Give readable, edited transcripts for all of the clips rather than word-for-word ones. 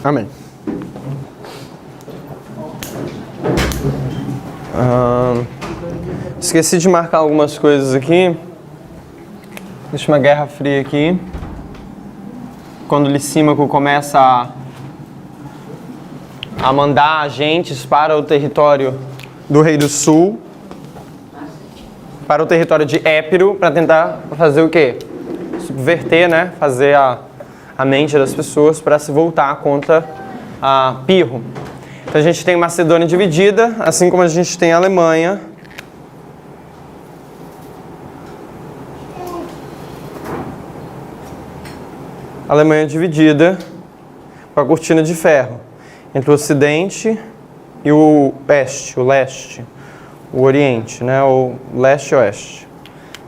Amém. Esqueci de marcar algumas coisas aqui. Deixa uma guerra fria aqui. Quando Licímaco começa a mandar agentes para o território do Rei do Sul, para o território de Épiro, para tentar fazer o quê? Subverter, né? Fazer a mente das pessoas para se voltar contra Pirro. Então a gente tem Macedônia dividida, assim como a gente tem a Alemanha. A Alemanha dividida com a cortina de ferro entre o Ocidente e o Oeste, o Leste, o Oriente, né? O Leste e Oeste.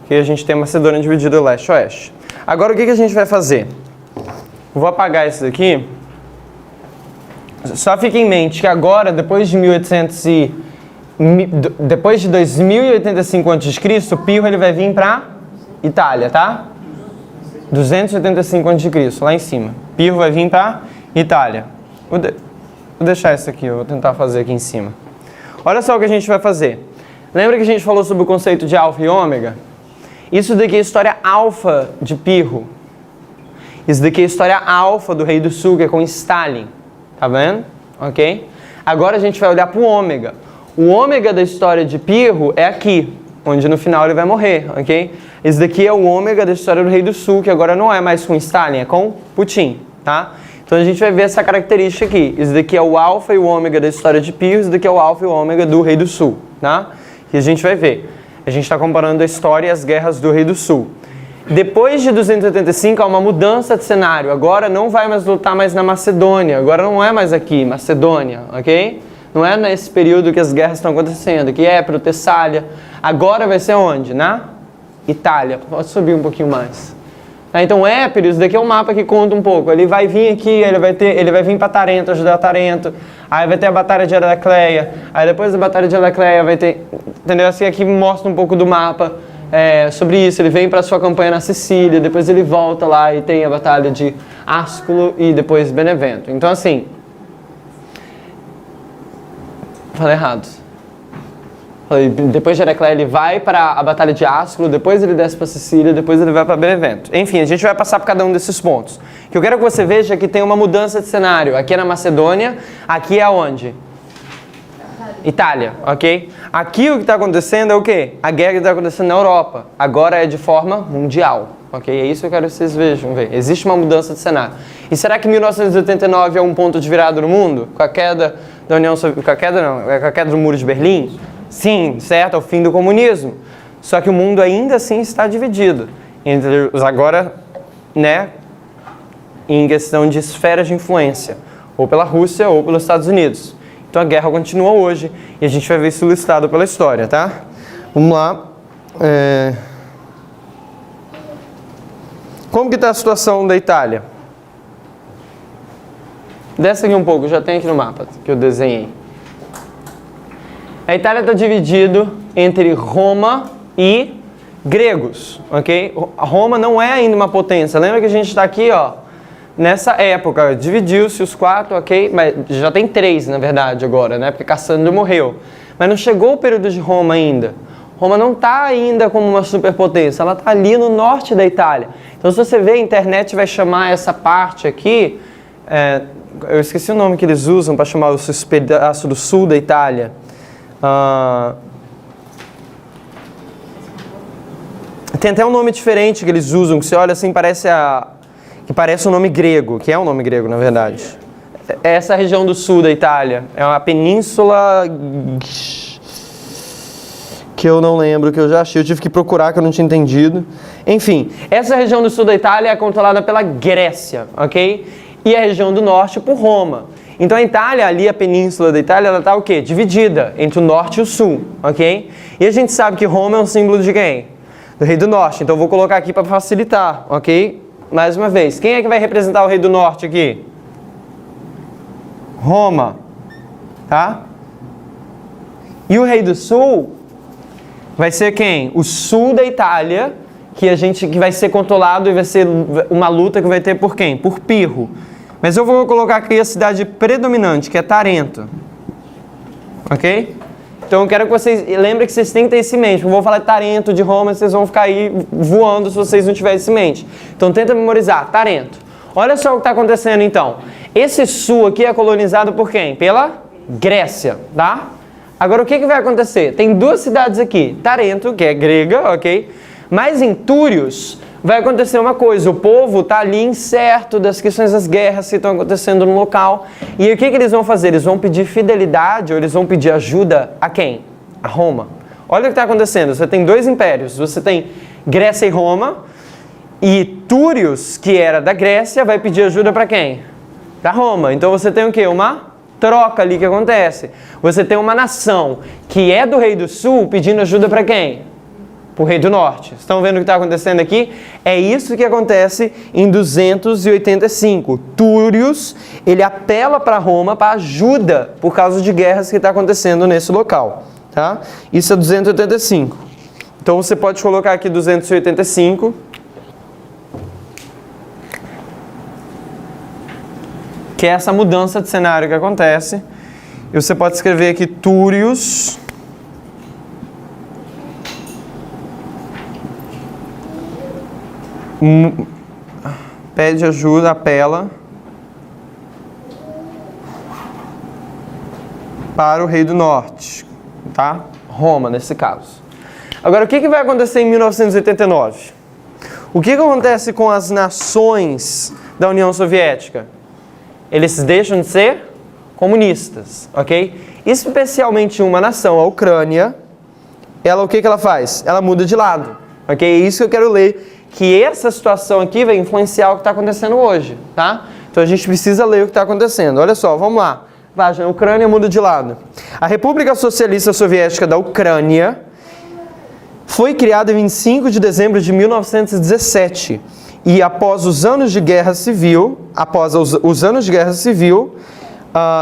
Aqui a gente tem a Macedônia dividida Leste e Oeste. Agora o que a gente vai fazer? Vou apagar isso daqui. Só fique em mente que agora, depois de 2085 a.C., Pirro ele vai vir para Itália, tá? 285 a.C., lá em cima. Pirro vai vir para Itália. Vou deixar isso aqui, eu vou tentar fazer aqui em cima. Olha só o que a gente vai fazer. Lembra que a gente falou sobre o conceito de alfa e ômega? Isso daqui é a história alfa de Pirro. Isso daqui é a história alfa do Rei do Sul, que é com Stalin. Tá vendo? Ok? Agora a gente vai olhar para o ômega. O ômega da história de Pirro é aqui, onde no final ele vai morrer, ok? Esse daqui é o ômega da história do Rei do Sul, que agora não é mais com Stalin, é com Putin, tá? Então a gente vai ver essa característica aqui. Esse daqui é o alfa e o ômega da história de Pirro, esse daqui é o alfa e o ômega do Rei do Sul, tá? E a gente vai ver. A gente está comparando a história e as guerras do Rei do Sul. Depois de 285 há uma mudança de cenário. Agora não vai mais lutar mais na Macedônia. Agora não é mais aqui, Macedônia, ok? Não é nesse período que as guerras estão acontecendo. Aqui é Épiro, Tessália. Agora vai ser onde? Na Itália. Pode subir um pouquinho mais. Então Épiro, isso daqui é um mapa que conta um pouco. Ele vai vir aqui, ele vai vir para Tarento, ajudar Tarento. Aí vai ter a Batalha de Heracleia. Aí depois da Batalha de Heracleia vai ter... Entendeu? Assim aqui mostra um pouco do mapa. Sobre isso, ele vem para sua campanha na Sicília, depois ele volta lá e tem a batalha de Asculo e depois Benevento. Então assim, falei errado. Depois de Heracleia ele vai para a batalha de Asculo, depois ele desce para Sicília, depois ele vai para Benevento. Enfim, a gente vai passar por cada um desses pontos. O que eu quero que você veja é que tem uma mudança de cenário. Aqui é na Macedônia, aqui é onde? Itália, ok? Aqui o que está acontecendo é o quê? A guerra que está acontecendo na Europa. Agora é de forma mundial, ok? É isso que eu quero que vocês vejam, ver. Existe uma mudança de cenário. E será que 1989 é um ponto de virada no mundo? Com a queda da União Soviética? Com a queda do Muro de Berlim? Sim, certo? É o fim do comunismo. Só que o mundo ainda assim está dividido. Entre os agora, né? Em questão de esferas de influência. Ou pela Rússia ou pelos Estados Unidos. Então a guerra continua hoje e a gente vai ver isso listado pela história, tá? Vamos lá. Como que está a situação da Itália? Desce aqui um pouco, já tem aqui no mapa que eu desenhei. A Itália está dividida entre Roma e gregos, ok? Roma não é ainda uma potência. Lembra que a gente está aqui, ó? Nessa época, dividiu-se os quatro, ok? Mas já tem três, na verdade, agora, né? Porque Cassandro morreu. Mas não chegou o período de Roma ainda. Roma não está ainda como uma superpotência. Ela está ali no norte da Itália. Então, se você ver, a internet vai chamar essa parte aqui... eu esqueci o nome que eles usam para chamar esse pedaço do sul da Itália. Tem até um nome diferente que eles usam, que você olha assim, parece um nome grego, que é um nome grego, na verdade. Essa região do sul da Itália é uma península que eu não lembro, que eu já achei, eu tive que procurar, que eu não tinha entendido. Enfim, essa região do sul da Itália é controlada pela Grécia, ok? E a região do norte por Roma. Então a Itália, ali a península da Itália, ela está o quê? Dividida entre o norte e o sul, ok? E a gente sabe que Roma é um símbolo de quem? Do Rei do Norte. Então eu vou colocar aqui para facilitar, ok? Mais uma vez, quem é que vai representar o Rei do Norte aqui? Roma, tá? E o Rei do Sul vai ser quem? O sul da Itália, que vai ser controlado e vai ser uma luta que vai ter por quem? Por Pirro. Mas eu vou colocar aqui a cidade predominante, que é Tarento. Ok? Então eu quero que vocês lembrem que vocês têm que ter isso em mente. Eu vou falar de Tarento, de Roma, vocês vão ficar aí voando se vocês não tiverem isso em mente. Então tenta memorizar, Tarento. Olha só o que está acontecendo então. Esse sul aqui é colonizado por quem? Pela Grécia, tá? Agora o que vai acontecer? Tem duas cidades aqui, Tarento, que é grega, ok? Mas em Túrios vai acontecer uma coisa, o povo está ali incerto das questões das guerras que estão acontecendo no local. E o que eles vão fazer? Eles vão pedir fidelidade ou eles vão pedir ajuda a quem? A Roma. Olha o que está acontecendo, você tem dois impérios, você tem Grécia e Roma, e Túrios, que era da Grécia, vai pedir ajuda para quem? Da Roma. Então você tem o quê? Uma troca ali que acontece. Você tem uma nação que é do rei do sul pedindo ajuda para quem? Para o rei do norte. Estão vendo o que está acontecendo aqui? É isso que acontece em 285. Túrios, ele apela para Roma para ajuda por causa de guerras que está acontecendo nesse local. Tá? Isso é 285. Então você pode colocar aqui 285. Que é essa mudança de cenário que acontece. E você pode escrever aqui Túrios pede ajuda, apela para o rei do norte, tá? Roma, nesse caso. Agora, o que vai acontecer em 1989? O que acontece com as nações da União Soviética? Eles deixam de ser comunistas, ok? Especialmente uma nação, a Ucrânia, ela o que ela faz? Ela muda de lado, ok? É isso que eu quero ler, que essa situação aqui vai influenciar o que está acontecendo hoje, tá? Então a gente precisa ler o que está acontecendo. Olha só, vamos lá. A Ucrânia muda de lado. A República Socialista Soviética da Ucrânia foi criada em 25 de dezembro de 1917 e após os anos de guerra civil,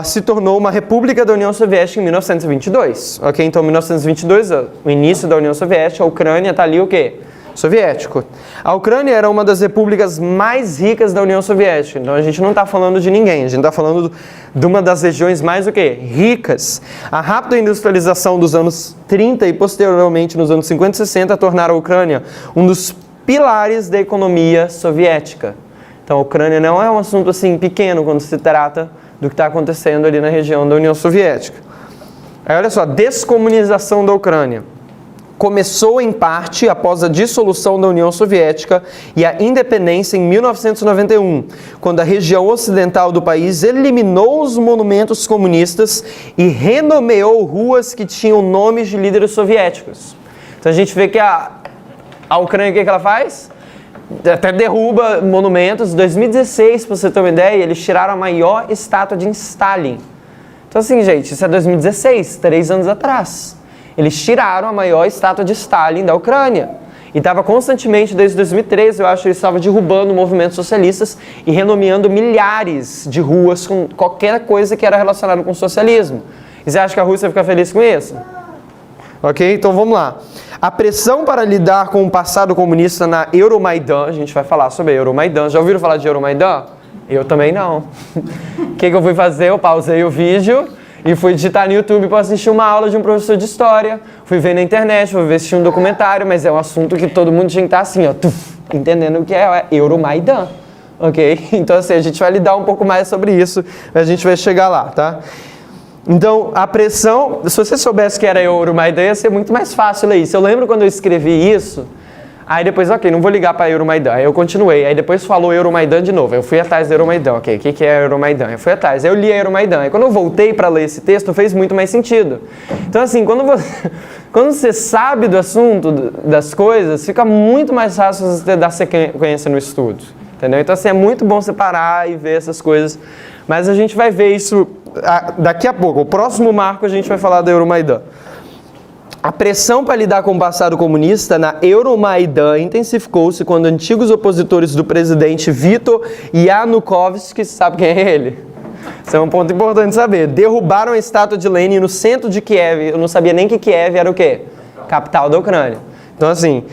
se tornou uma república da União Soviética em 1922. Ok? Então, 1922, o início da União Soviética, a Ucrânia está ali o quê? Soviético. A Ucrânia era uma das repúblicas mais ricas da União Soviética. Então a gente não está falando de ninguém, a gente está falando de uma das regiões mais o quê? Ricas. A rápida industrialização dos anos 30 e posteriormente nos anos 50 e 60 tornaram a Ucrânia um dos pilares da economia soviética. Então a Ucrânia não é um assunto assim pequeno quando se trata do que está acontecendo ali na região da União Soviética. Aí olha só, descomunização da Ucrânia. Começou em parte após a dissolução da União Soviética e a independência em 1991, quando a região ocidental do país eliminou os monumentos comunistas e renomeou ruas que tinham nomes de líderes soviéticos. Então a gente vê que a Ucrânia, o que ela faz? Até derruba monumentos. Em 2016, para você ter uma ideia, eles tiraram a maior estátua de Stalin. Então assim, gente, isso é 2016, 3 anos atrás. Eles tiraram a maior estátua de Stalin da Ucrânia. E estava constantemente, desde 2013, eu acho, eles estavam derrubando movimentos socialistas e renomeando milhares de ruas com qualquer coisa que era relacionada com o socialismo. E você acha que a Rússia fica feliz com isso? Ok? Então vamos lá. A pressão para lidar com o passado comunista na Euromaidan, a gente vai falar sobre a Euromaidan. Já ouviram falar de Euromaidan? Eu também não. O que eu fui fazer? Eu pausei o vídeo e fui digitar no YouTube para assistir uma aula de um professor de história. Fui ver na internet, fui assistir um documentário, mas é um assunto que todo mundo tinha que estar assim, ó, entendendo o que é Euromaidan. Ok? Então assim, a gente vai lidar um pouco mais sobre isso, a gente vai chegar lá, tá? Então, a pressão, se você soubesse que era Euromaidan, ia ser muito mais fácil ler isso. Eu lembro quando eu escrevi isso, aí depois, ok, não vou ligar para Euromaidan. Aí eu continuei, aí depois falou Euromaidan de novo. Eu fui atrás da Euromaidan, ok, o que é Euromaidan? Eu fui atrás, aí eu li a Euromaidan. Aí quando eu voltei para ler esse texto, fez muito mais sentido. Então assim, quando você sabe do assunto, das coisas, fica muito mais fácil você dar sequência no estudo. Entendeu? Então assim, é muito bom separar e ver essas coisas. Mas a gente vai ver isso daqui a pouco. O próximo marco a gente vai falar da Euromaidan. A pressão para lidar com o passado comunista na Euromaidan intensificou-se quando antigos opositores do presidente Viktor Yanukovych, sabe quem é ele? Isso é um ponto importante saber. Derrubaram a estátua de Lenin no centro de Kiev. Eu não sabia nem que Kiev era o quê? Capital da Ucrânia. Então assim,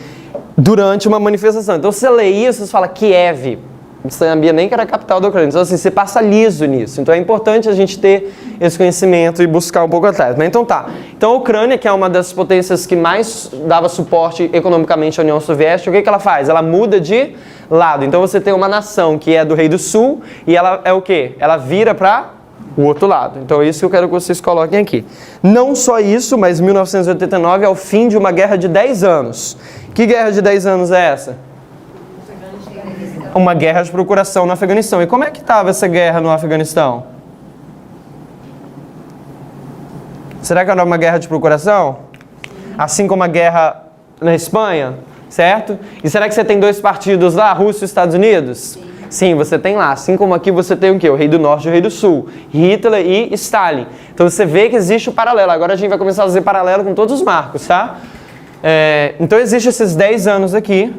durante uma manifestação. Então você lê isso, você fala Kiev. Não sabia nem que era a capital da Ucrânia. Então, assim, você passa liso nisso. Então, é importante a gente ter esse conhecimento e buscar um pouco atrás. Mas então tá. Então, a Ucrânia, que é uma das potências que mais dava suporte economicamente à União Soviética, o que ela faz? Ela muda de lado. Então, você tem uma nação que é do Rei do Sul e ela é o quê? Ela vira para o outro lado. Então, é isso que eu quero que vocês coloquem aqui. Não só isso, mas 1989 é o fim de uma guerra de 10 anos. Que guerra de 10 anos é essa? Uma guerra de procuração no Afeganistão. E como é que estava essa guerra no Afeganistão? Será que era uma guerra de procuração? Assim como a guerra na Espanha, certo? E será que você tem dois partidos lá, Rússia e Estados Unidos? Sim, você tem lá. Assim como aqui você tem o quê? O Rei do Norte e o Rei do Sul. Hitler e Stalin. Então você vê que existe o paralelo. Agora a gente vai começar a fazer paralelo com todos os marcos, tá? Então existe esses 10 anos aqui.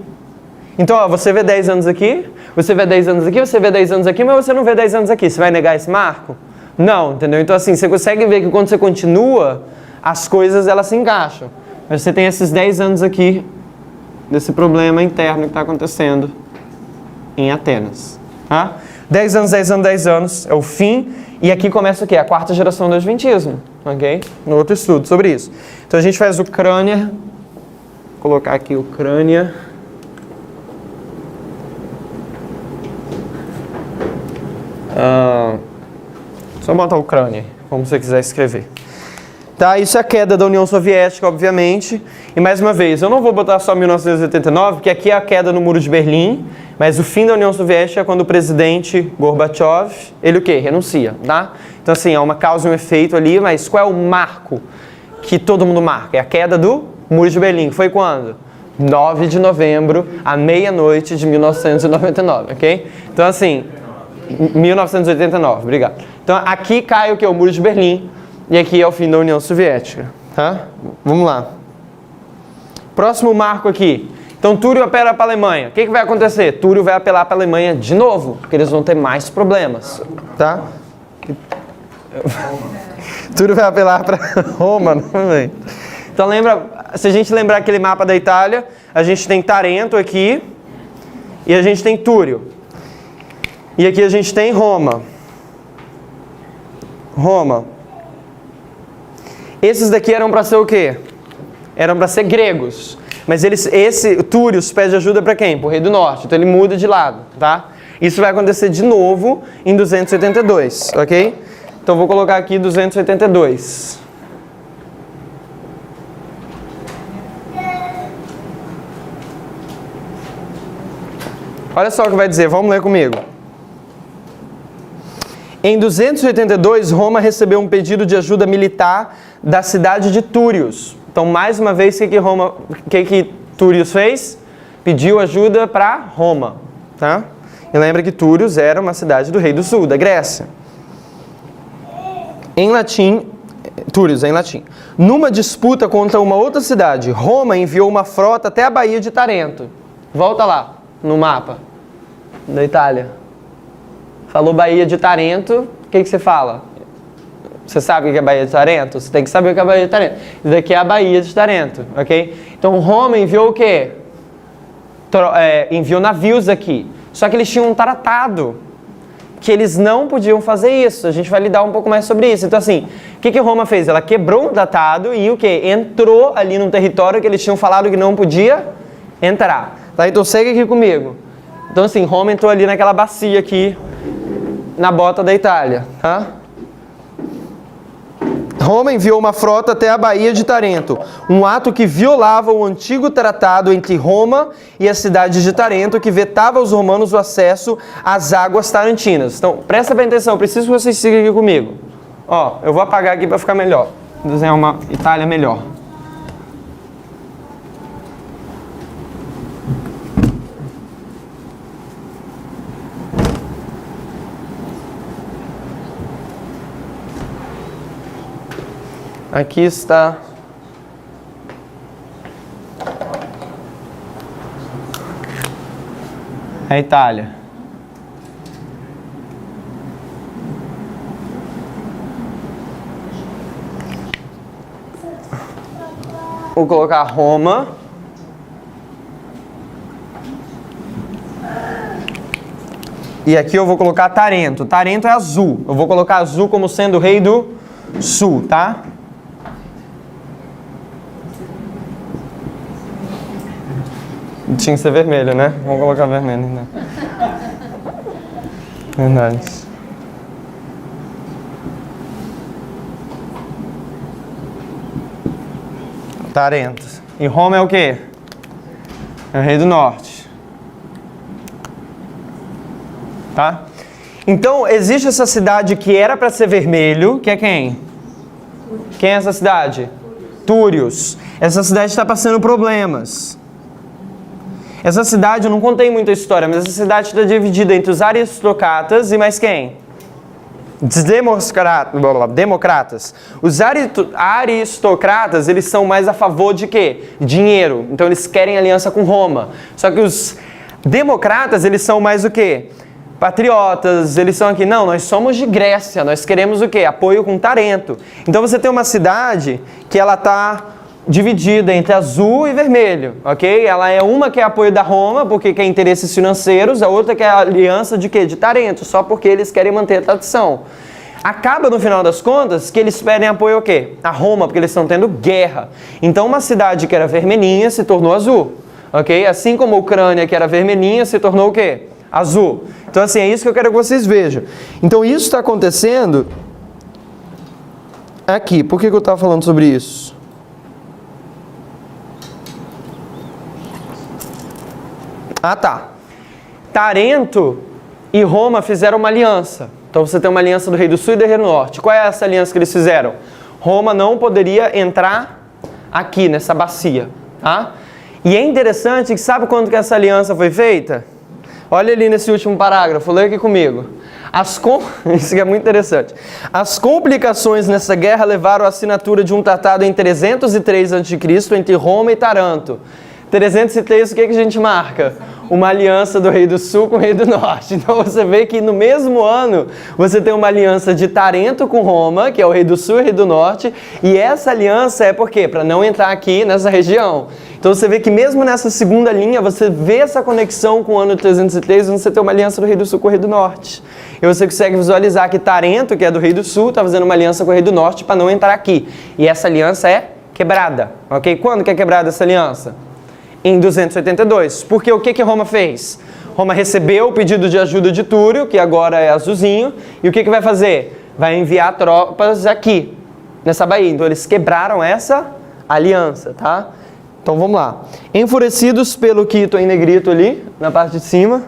Então, ó, você vê 10 anos aqui, você vê 10 anos aqui, você vê 10 anos aqui, mas você não vê 10 anos aqui. Você vai negar esse marco? Não, entendeu? Então, assim, você consegue ver que quando você continua, as coisas, elas se encaixam. Mas você tem esses 10 anos aqui, desse problema interno que está acontecendo em Atenas. Tá? 10 anos, 10 anos, 10 anos, é o fim. E aqui começa o quê? A quarta geração do Adventismo, ok? No outro estudo sobre isso. Então, a gente faz Ucrânia, vou colocar aqui Ucrânia. Só botar Ucrânia, como você quiser escrever. Tá, isso é a queda da União Soviética, obviamente. E mais uma vez, eu não vou botar só 1989, porque aqui é a queda no Muro de Berlim, mas o fim da União Soviética é quando o presidente Gorbachev, ele o quê? Renuncia, tá? Então assim, é uma causa e um efeito ali, mas qual é o marco que todo mundo marca? É a queda do Muro de Berlim. Foi quando? 9 de novembro, à meia-noite de 1999, ok? Então assim... 1989, obrigado. Então aqui cai o que? O Muro de Berlim. E aqui é o fim da União Soviética. Tá? Vamos lá. Próximo marco aqui. Então Túlio apela para a Alemanha. O que vai acontecer? Túlio vai apelar para a Alemanha de novo, porque eles vão ter mais problemas. Tá? Túlio vai apelar para Roma novamente. Então lembra, se a gente lembrar aquele mapa da Itália, a gente tem Tarento aqui e a gente tem Túlio. E aqui a gente tem Roma. Roma. Esses daqui eram para ser o quê? Eram para ser gregos. Mas Túlio pede ajuda para quem? Para o Rei do Norte. Então ele muda de lado, tá? Isso vai acontecer de novo em 282, ok? Então vou colocar aqui 282. Olha só o que vai dizer, vamos ler comigo. Em 282, Roma recebeu um pedido de ajuda militar da cidade de Túrios. Então, mais uma vez, o que Túrios fez? Pediu ajuda para Roma. Tá? E lembra que Túrios era uma cidade do Rei do Sul, da Grécia. Em latim, Túrios, em latim. Numa disputa contra uma outra cidade, Roma enviou uma frota até a Baía de Tarento. Volta lá, no mapa da Itália. Falou Baía de Tarento, o que você fala? Você sabe o que é Baía de Tarento? Você tem que saber o que é Baía de Tarento. Isso daqui é a Baía de Tarento, ok? Então Roma enviou o quê? Enviou navios aqui. Só que eles tinham um tratado que eles não podiam fazer isso. A gente vai lidar um pouco mais sobre isso. Então assim, o que Roma fez? Ela quebrou um tratado e o quê? Entrou ali num território que eles tinham falado que não podia entrar. Tá? Então segue aqui comigo. Então assim, Roma entrou ali naquela bacia aqui, na bota da Itália, tá? Roma enviou uma frota até a Baía de Tarento, um ato que violava o antigo tratado entre Roma e a cidade de Tarento, que vetava aos romanos o acesso às águas tarantinas. Então, presta bem atenção, preciso que vocês sigam aqui comigo. Ó, eu vou apagar aqui para ficar melhor, desenhar uma Itália melhor. Aqui está a Itália. Vou colocar Roma. E aqui eu vou colocar Tarento. Tarento é azul. Eu vou colocar azul como sendo o rei do sul, tá? Tinha que ser vermelho, né? Vamos colocar vermelho, né? Verdade. Tarento. E Roma é o quê? É o rei do norte. Tá? Então, existe essa cidade que era para ser vermelho, que é quem? Quem é essa cidade? Túrios. Essa cidade está passando problemas. Essa cidade, eu não contei muita história, mas essa cidade está dividida entre os aristocratas e mais quem? Democratas. Os aristocratas, eles são mais a favor de quê? Dinheiro. Então eles querem aliança com Roma. Só que os democratas, eles são mais o quê? Patriotas, eles são aqui, não, nós somos de Grécia, nós queremos o quê? Apoio com Tarento. Então você tem uma cidade que ela está dividida entre azul e vermelho, ok? Ela é uma que é apoio da Roma, porque quer interesses financeiros, a outra que é a aliança de quê? De Tarento, só porque eles querem manter a tradição. Acaba, no final das contas, que eles pedem apoio ao quê? A Roma, porque eles estão tendo guerra. Então, uma cidade que era vermelhinha se tornou azul, ok? Assim como a Ucrânia, que era vermelhinha, se tornou o quê? Azul. Então, assim, é isso que eu quero que vocês vejam. Então, isso está acontecendo aqui. Por que eu estava falando sobre isso? Ah, tá. Tarento e Roma fizeram uma aliança. Então você tem uma aliança do rei do sul e do rei do norte. Qual é essa aliança que eles fizeram? Roma não poderia entrar aqui nessa bacia, tá? E é interessante que sabe quando que essa aliança foi feita? Olha ali nesse último parágrafo, lê aqui comigo. Isso é muito interessante. As complicações nessa guerra levaram à assinatura de um tratado em 303 a.C. entre Roma e Taranto. 303, o que a gente marca? Uma aliança do rei do sul com o rei do norte. Então você vê que no mesmo ano você tem uma aliança de Tarento com Roma, que é o rei do sul e o rei do norte, e essa aliança é por quê? Para não entrar aqui nessa região. Então você vê que mesmo nessa segunda linha você vê essa conexão com o ano de 303, onde você tem uma aliança do rei do sul com o rei do norte. E você consegue visualizar que Tarento, que é do rei do sul, está fazendo uma aliança com o rei do norte para não entrar aqui. E essa aliança é quebrada, ok? Quando que é quebrada essa aliança? Em 282. Porque o que Roma fez? Roma recebeu o pedido de ajuda de Túrio, que agora é azulzinho, e o que vai fazer? Vai enviar tropas aqui, nessa baía. Então eles quebraram essa aliança, tá? Então vamos lá. Enfurecidos pelo que estou em negrito ali, na parte de cima.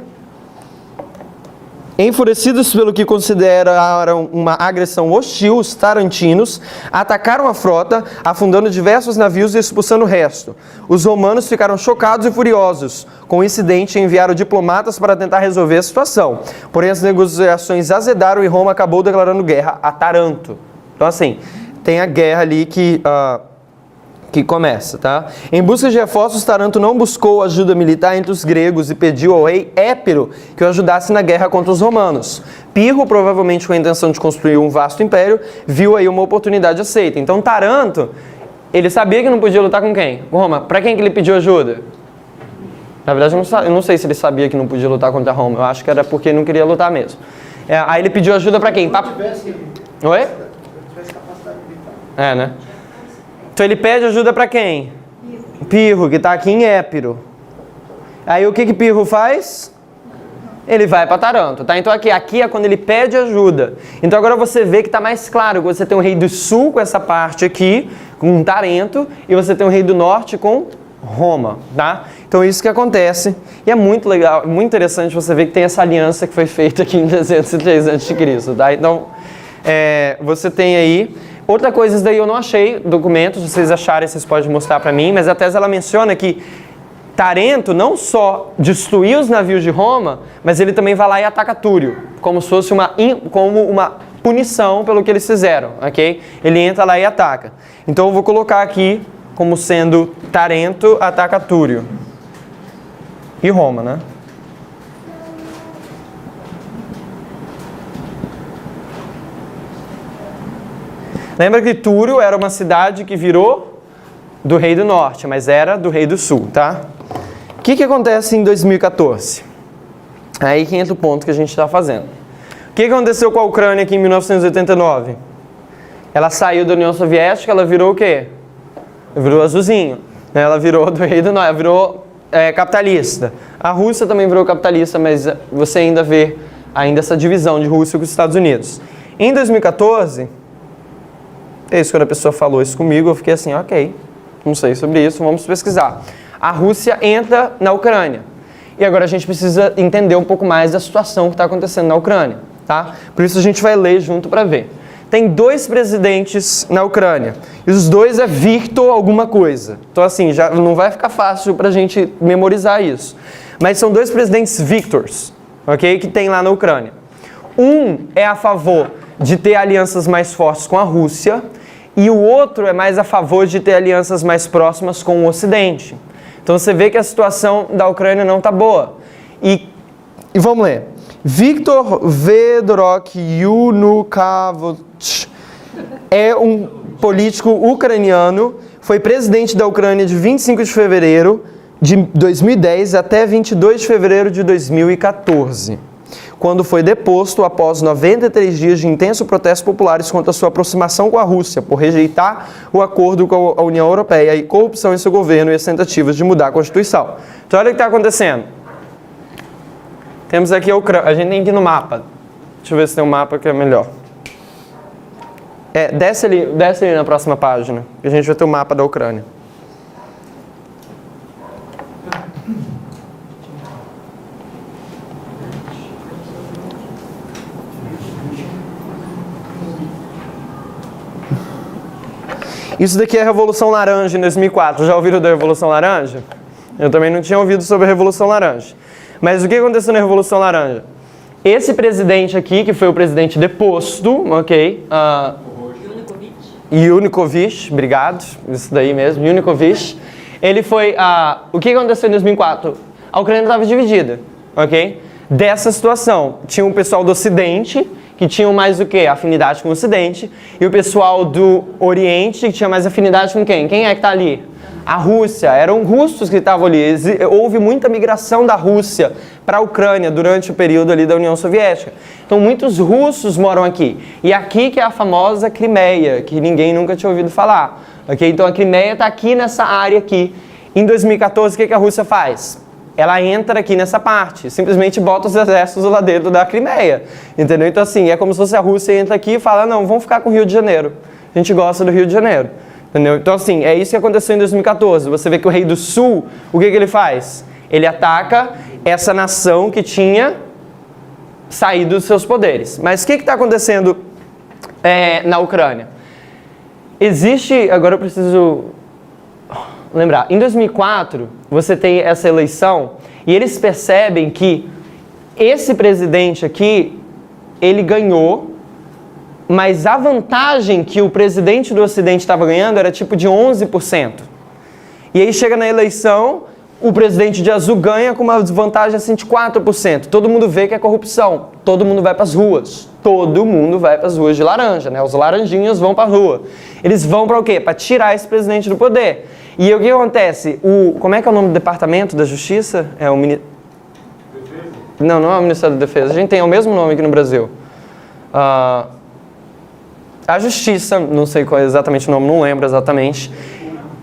Enfurecidos pelo que consideraram uma agressão hostil, os tarantinos atacaram a frota, afundando diversos navios e expulsando o resto. Os romanos ficaram chocados e furiosos com o incidente e enviaram diplomatas para tentar resolver a situação. Porém, as negociações azedaram e Roma acabou declarando guerra a Taranto. Então, assim, tem a guerra ali que começa, tá? Em busca de reforços, Taranto não buscou ajuda militar entre os gregos e pediu ao rei Épiro que o ajudasse na guerra contra os romanos. Pirro, provavelmente com a intenção de construir um vasto império, viu aí uma oportunidade aceita. Então Taranto, ele sabia que não podia lutar com quem? Com Roma. Para quem que ele pediu ajuda? Na verdade, eu não sei se ele sabia que não podia lutar contra Roma. Eu acho que era porque ele não queria lutar mesmo. Aí ele pediu ajuda para quem? Oi? É, né? Então ele pede ajuda para quem? Pirro, que está aqui em Épiro. Aí o que Pirro faz? Ele vai para Taranto, tá? Então aqui é quando ele pede ajuda. Então agora você vê que está mais claro que você tem o rei do sul com essa parte aqui, com Tarento, e você tem o rei do norte com Roma, tá? Então isso que acontece, e é muito legal, muito interessante você ver que tem essa aliança que foi feita aqui em 303 a.C., tá? Então você tem aí... Outra coisa, isso daí eu não achei documentos, se vocês acharem, vocês podem mostrar para mim, mas a tese ela menciona que Tarento não só destruiu os navios de Roma, mas ele também vai lá e ataca Túrio, como se fosse como uma punição pelo que eles fizeram, ok? Ele entra lá e ataca. Então eu vou colocar aqui como sendo Tarento ataca Túrio. E Roma, né? Lembra que Túrio era uma cidade que virou do rei do norte, mas era do rei do sul, tá? O que acontece em 2014? É aí que entra o ponto que a gente está fazendo. O que aconteceu com a Ucrânia aqui em 1989? Ela saiu da União Soviética, ela virou o quê? Virou azulzinho. Ela virou do rei do norte, ela virou capitalista. A Rússia também virou capitalista, mas você ainda vê essa divisão de Rússia com os Estados Unidos. Em 2014, é isso, quando a pessoa falou isso comigo, eu fiquei assim, ok, não sei sobre isso, vamos pesquisar. A Rússia entra na Ucrânia. E agora a gente precisa entender um pouco mais da situação que está acontecendo na Ucrânia, tá? Por isso a gente vai ler junto para ver. Tem 2 presidentes na Ucrânia, e os 2 é Viktor alguma coisa. Então assim, já não vai ficar fácil para a gente memorizar isso. Mas são 2 presidentes Viktors, ok? Que tem lá na Ucrânia. Um é a favor de ter alianças mais fortes com a Rússia, e o outro é mais a favor de ter alianças mais próximas com o Ocidente. Então você vê que a situação da Ucrânia não está boa. E vamos ler. Viktor Fedoruk Yanukovych é um político ucraniano, foi presidente da Ucrânia de 25 de fevereiro de 2010 até 22 de fevereiro de 2014, quando foi deposto após 93 dias de intensos protestos populares contra sua aproximação com a Rússia, por rejeitar o acordo com a União Europeia e corrupção em seu governo e as tentativas de mudar a Constituição. Então olha o que está acontecendo. Temos aqui a Ucrânia, a gente tem que ir no mapa. Deixa eu ver se tem um mapa que é melhor. Desce ali na próxima página, que a gente vai ter o mapa da Ucrânia. Isso daqui é a Revolução Laranja em 2004. Já ouviram da Revolução Laranja? Eu também não tinha ouvido sobre a Revolução Laranja. Mas o que aconteceu na Revolução Laranja? Esse presidente aqui, que foi o presidente deposto, ok? Yanukovych, obrigado, isso daí mesmo, Yanukovych. Ele foi, o que aconteceu em 2004? A Ucrânia estava dividida, ok? Dessa situação, tinha um pessoal do Ocidente, que tinham mais o quê? Afinidade com o Ocidente, e o pessoal do Oriente, que tinha mais afinidade com quem? Quem é que está ali? A Rússia, eram russos que estavam ali. Houve muita migração da Rússia para a Ucrânia durante o período ali da União Soviética. Então muitos russos moram aqui. E aqui que é a famosa Crimeia, que ninguém nunca tinha ouvido falar. Okay? Então a Crimeia está aqui nessa área aqui. Em 2014, o que a Rússia faz? Ela entra aqui nessa parte, simplesmente bota os exércitos lá dentro da Crimeia. Entendeu? Então assim, é como se fosse a Rússia entra aqui e fala, não, vamos ficar com o Rio de Janeiro. A gente gosta do Rio de Janeiro. Entendeu? Então assim, é isso que aconteceu em 2014. Você vê que o rei do sul, o que ele faz? Ele ataca essa nação que tinha saído dos seus poderes. Mas o que está acontecendo na Ucrânia? Existe, agora eu preciso lembrar, em 2004 você tem essa eleição e eles percebem que esse presidente aqui, ele ganhou, mas a vantagem que o presidente do Ocidente estava ganhando era tipo de 11%. E aí chega na eleição, o presidente de azul ganha com uma desvantagem assim de 4%. Todo mundo vê que é corrupção. Todo mundo vai para as ruas. Todo mundo vai para as ruas de laranja, né? Os laranjinhas vão para a rua. Eles vão para o quê? Para tirar esse presidente do poder. E o que acontece? Como é que é o nome do Departamento da Justiça? É o Defesa? Não é o Ministério da Defesa. A gente tem o mesmo nome aqui no Brasil. A Justiça, não sei qual é exatamente o nome, não lembro exatamente,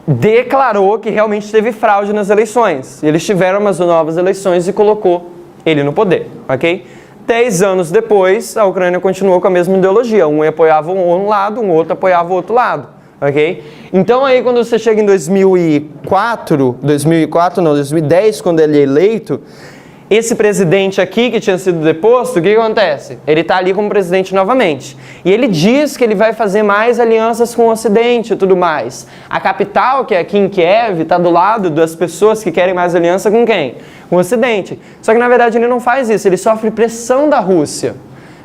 declarou que realmente teve fraude nas eleições. E eles tiveram umas novas eleições e colocou ele no poder, ok? 10 anos depois, a Ucrânia continuou com a mesma ideologia. Um apoiava um lado, um outro apoiava o outro lado, ok? Então aí quando você chega em 2010, quando ele é eleito, esse presidente aqui, que tinha sido deposto, o que acontece? Ele está ali como presidente novamente. E ele diz que ele vai fazer mais alianças com o Ocidente e tudo mais. A capital, que é aqui em Kiev, está do lado das pessoas que querem mais aliança com quem? Com o Ocidente. Só que, na verdade, ele não faz isso. Ele sofre pressão da Rússia.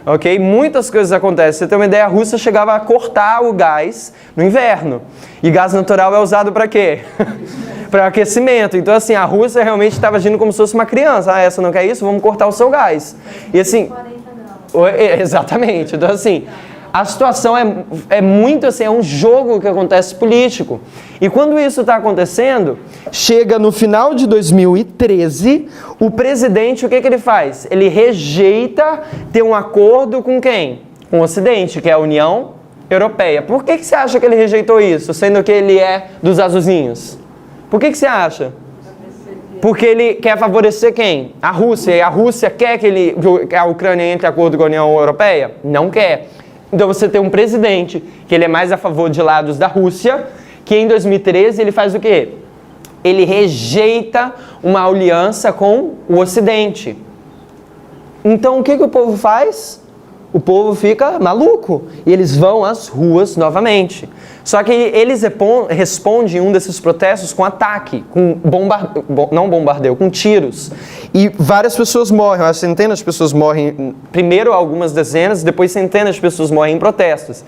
Ok? Muitas coisas acontecem. Você tem uma ideia, a Rússia chegava a cortar o gás no inverno. E gás natural é usado para quê? Para aquecimento. Então, assim, a Rússia realmente estava agindo como se fosse uma criança. Ah, essa não quer isso? Vamos cortar o seu gás. E assim... Exatamente. Então, assim, A situação é muito assim, é um jogo que acontece político. E quando isso está acontecendo, chega no final de 2013, o presidente, o que ele faz? Ele rejeita ter um acordo com quem? Com o Ocidente, que é a União Europeia. Por que você acha que ele rejeitou isso, sendo que ele é dos azulzinhos? Por que você acha? Porque ele quer favorecer quem? A Rússia. E a Rússia quer que a Ucrânia entre em acordo com a União Europeia? Não quer. Então você tem um presidente que ele é mais a favor de lados da Rússia, que em 2013 ele faz o quê? Ele rejeita uma aliança com o Ocidente. Então o que o povo faz? O povo fica maluco e eles vão às ruas novamente. Só que eles respondem um desses protestos com ataque, com com tiros. E várias pessoas morrem, centenas de pessoas morrem, primeiro algumas dezenas, depois centenas de pessoas morrem em protestos.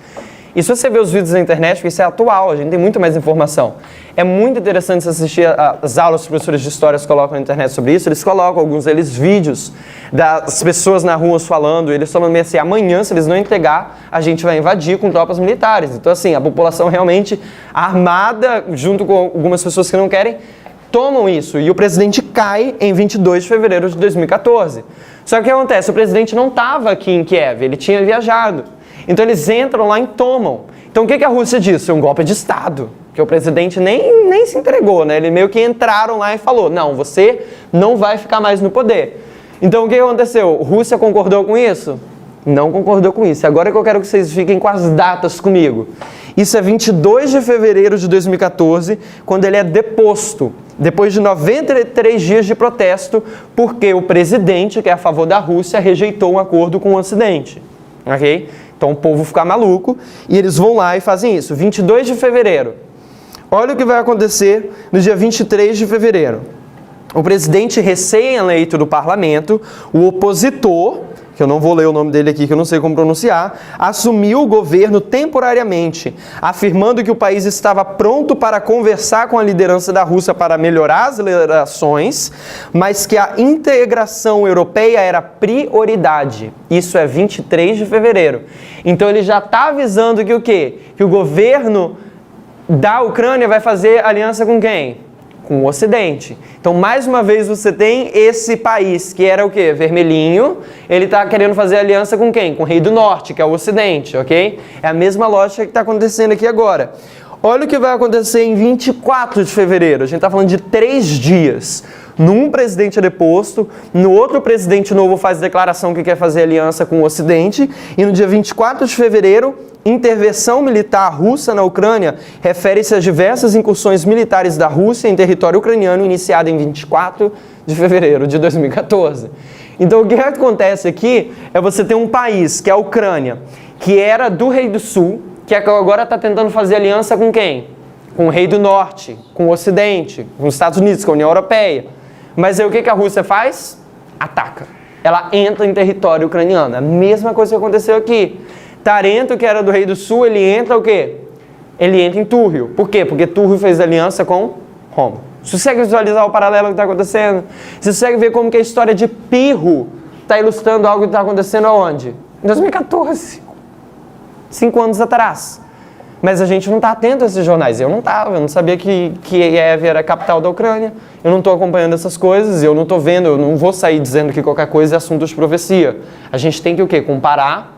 E se você vê os vídeos na internet, porque isso é atual, a gente tem muito mais informação. É muito interessante você assistir as aulas que os professores de história colocam na internet sobre isso. Eles colocam, alguns deles, vídeos das pessoas na rua falando. Eles falam assim, amanhã, se eles não entregar, a gente vai invadir com tropas militares. Então, assim, a população realmente armada, junto com algumas pessoas que não querem, tomam isso. E o presidente cai em 22 de fevereiro de 2014. Só que o que acontece? O presidente não estava aqui em Kiev, ele tinha viajado. Então eles entram lá e tomam. Então o que a Rússia disse? Um golpe de Estado. Que o presidente nem se entregou, né? Eles meio que entraram lá e falou, não, você não vai ficar mais no poder. Então o que aconteceu? A Rússia concordou com isso? Não concordou com isso. Agora que eu quero que vocês fiquem com as datas comigo. Isso é 22 de fevereiro de 2014, quando ele é deposto. Depois de 93 dias de protesto, porque o presidente, que é a favor da Rússia, rejeitou um acordo com o Ocidente. Ok? Então o povo fica maluco e eles vão lá e fazem isso. 22 de fevereiro. Olha o que vai acontecer no dia 23 de fevereiro. O presidente recém-eleito do parlamento, o opositor, que eu não vou ler o nome dele aqui, que eu não sei como pronunciar, assumiu o governo temporariamente, afirmando que o país estava pronto para conversar com a liderança da Rússia para melhorar as relações, mas que a integração europeia era prioridade. Isso é 23 de fevereiro. Então ele já está avisando que o quê? Que o governo da Ucrânia vai fazer aliança com quem? Com o Ocidente. Então, mais uma vez, você tem esse país que era o quê? Vermelhinho. Ele está querendo fazer aliança com quem? Com o Rei do Norte, que é o Ocidente, ok? É a mesma lógica que está acontecendo aqui agora. Olha o que vai acontecer em 24 de fevereiro. A gente está falando de 3 dias. Num presidente é deposto, no outro presidente novo faz declaração que quer fazer aliança com o Ocidente, e no dia 24 de fevereiro, intervenção militar russa na Ucrânia refere-se a diversas incursões militares da Rússia em território ucraniano iniciada em 24 de fevereiro de 2014. Então o que acontece aqui é você ter um país, que é a Ucrânia, que era do Rei do Sul, que agora está tentando fazer aliança com quem? Com o Rei do Norte, com o Ocidente, com os Estados Unidos, com a União Europeia. Mas aí o que a Rússia faz? Ataca. Ela entra em território ucraniano. A mesma coisa que aconteceu aqui. Tarento, que era do Rei do Sul, ele entra o quê? Ele entra em Túrrio. Por quê? Porque Túrrio fez aliança com Roma. Você consegue visualizar o paralelo que está acontecendo? Você consegue ver como que a história de Pirro está ilustrando algo que está acontecendo aonde? Em 2014. 5 anos atrás. Mas a gente não está atento a esses jornais. Eu não estava, eu não sabia que Kiev era a capital da Ucrânia. Eu não estou acompanhando essas coisas, eu não estou vendo, eu não vou sair dizendo que qualquer coisa é assunto de profecia. A gente tem que o quê? Comparar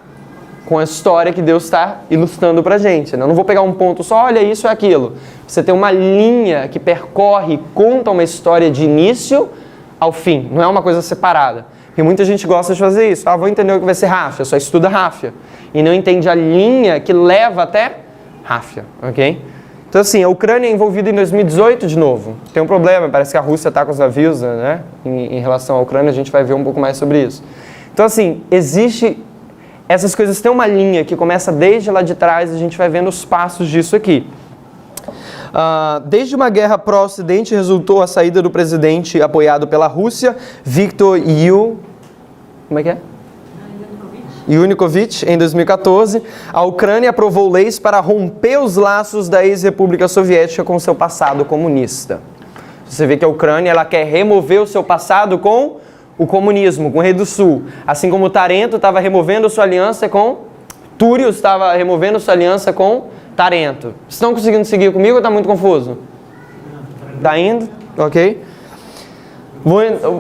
com a história que Deus está ilustrando para a gente. Né? Eu não vou pegar um ponto só, olha isso e aquilo. Você tem uma linha que percorre, conta uma história de início ao fim. Não é uma coisa separada. Porque muita gente gosta de fazer isso. Vou entender o que vai ser Ráfia, só estuda Ráfia. E não entende a linha que leva até Ráfia, ok? Então assim, a Ucrânia é envolvida em 2018 de novo. Tem um problema, parece que a Rússia está com os navios, né? Em relação à Ucrânia, a gente vai ver um pouco mais sobre isso. Então assim, essas coisas têm uma linha que começa desde lá de trás, e a gente vai vendo os passos disso aqui. Desde uma guerra pró-Ocidente resultou a saída do presidente apoiado pela Rússia, Viktor Yanukovych, em 2014, a Ucrânia aprovou leis para romper os laços da ex-república soviética com seu passado comunista. Você vê que a Ucrânia ela quer remover o seu passado com o comunismo, com o Rei do Sul. Assim como Tarento estava removendo sua aliança com Túrio estava removendo sua aliança com Tarento. Estão conseguindo seguir comigo ou está muito confuso? Está indo? Ok.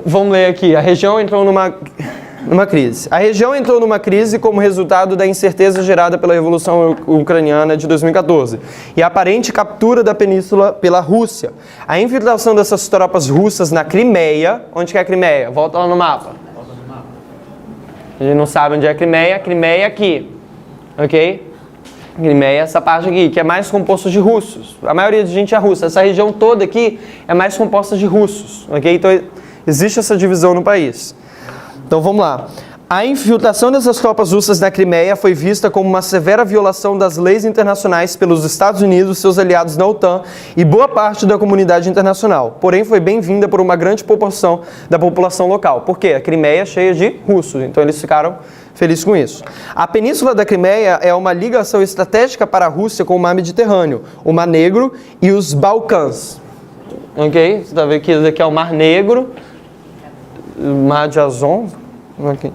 Vamos ler aqui. A região entrou numa crise. A região entrou numa crise como resultado da incerteza gerada pela Revolução Ucraniana de 2014 e a aparente captura da península pela Rússia. A infiltração dessas tropas russas na Crimeia. Onde que é a Crimeia? Volta lá no mapa. A gente não sabe onde é a Crimeia. A Crimeia é aqui. Ok? Crimeia é essa parte aqui, que é mais composta de russos. A maioria de gente é russa. Essa região toda aqui é mais composta de russos. Ok? Então existe essa divisão no país. Então vamos lá. A infiltração dessas tropas russas na Crimeia foi vista como uma severa violação das leis internacionais pelos Estados Unidos, seus aliados na OTAN e boa parte da comunidade internacional. Porém, foi bem-vinda por uma grande proporção da população local. Por quê? A Crimeia é cheia de russos, então eles ficaram felizes com isso. A Península da Crimeia é uma ligação estratégica para a Rússia com o Mar Mediterrâneo, o Mar Negro e os Balcãs. Ok? Você está vendo que isso aqui é o Mar Negro, o Mar de Azov. Ok.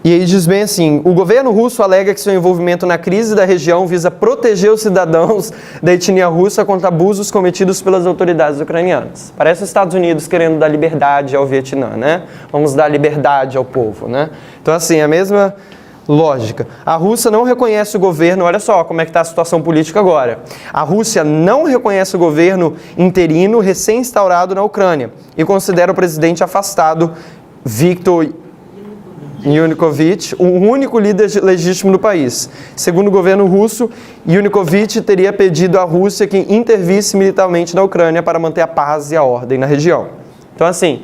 E aí diz bem assim, o governo russo alega que seu envolvimento na crise da região visa proteger os cidadãos da etnia russa contra abusos cometidos pelas autoridades ucranianas. Parece os Estados Unidos querendo dar liberdade ao Vietnã, né? Vamos dar liberdade ao povo, né? Então assim, a mesma lógica. A Rússia não reconhece o governo, olha só como é que está a situação política agora. A Rússia não reconhece o governo interino recém-instaurado na Ucrânia e considera o presidente afastado, Viktor Yanukovych, o único líder legítimo do país. Segundo o governo russo, Yanukovych teria pedido à Rússia que intervisse militarmente na Ucrânia para manter a paz e a ordem na região. Então assim,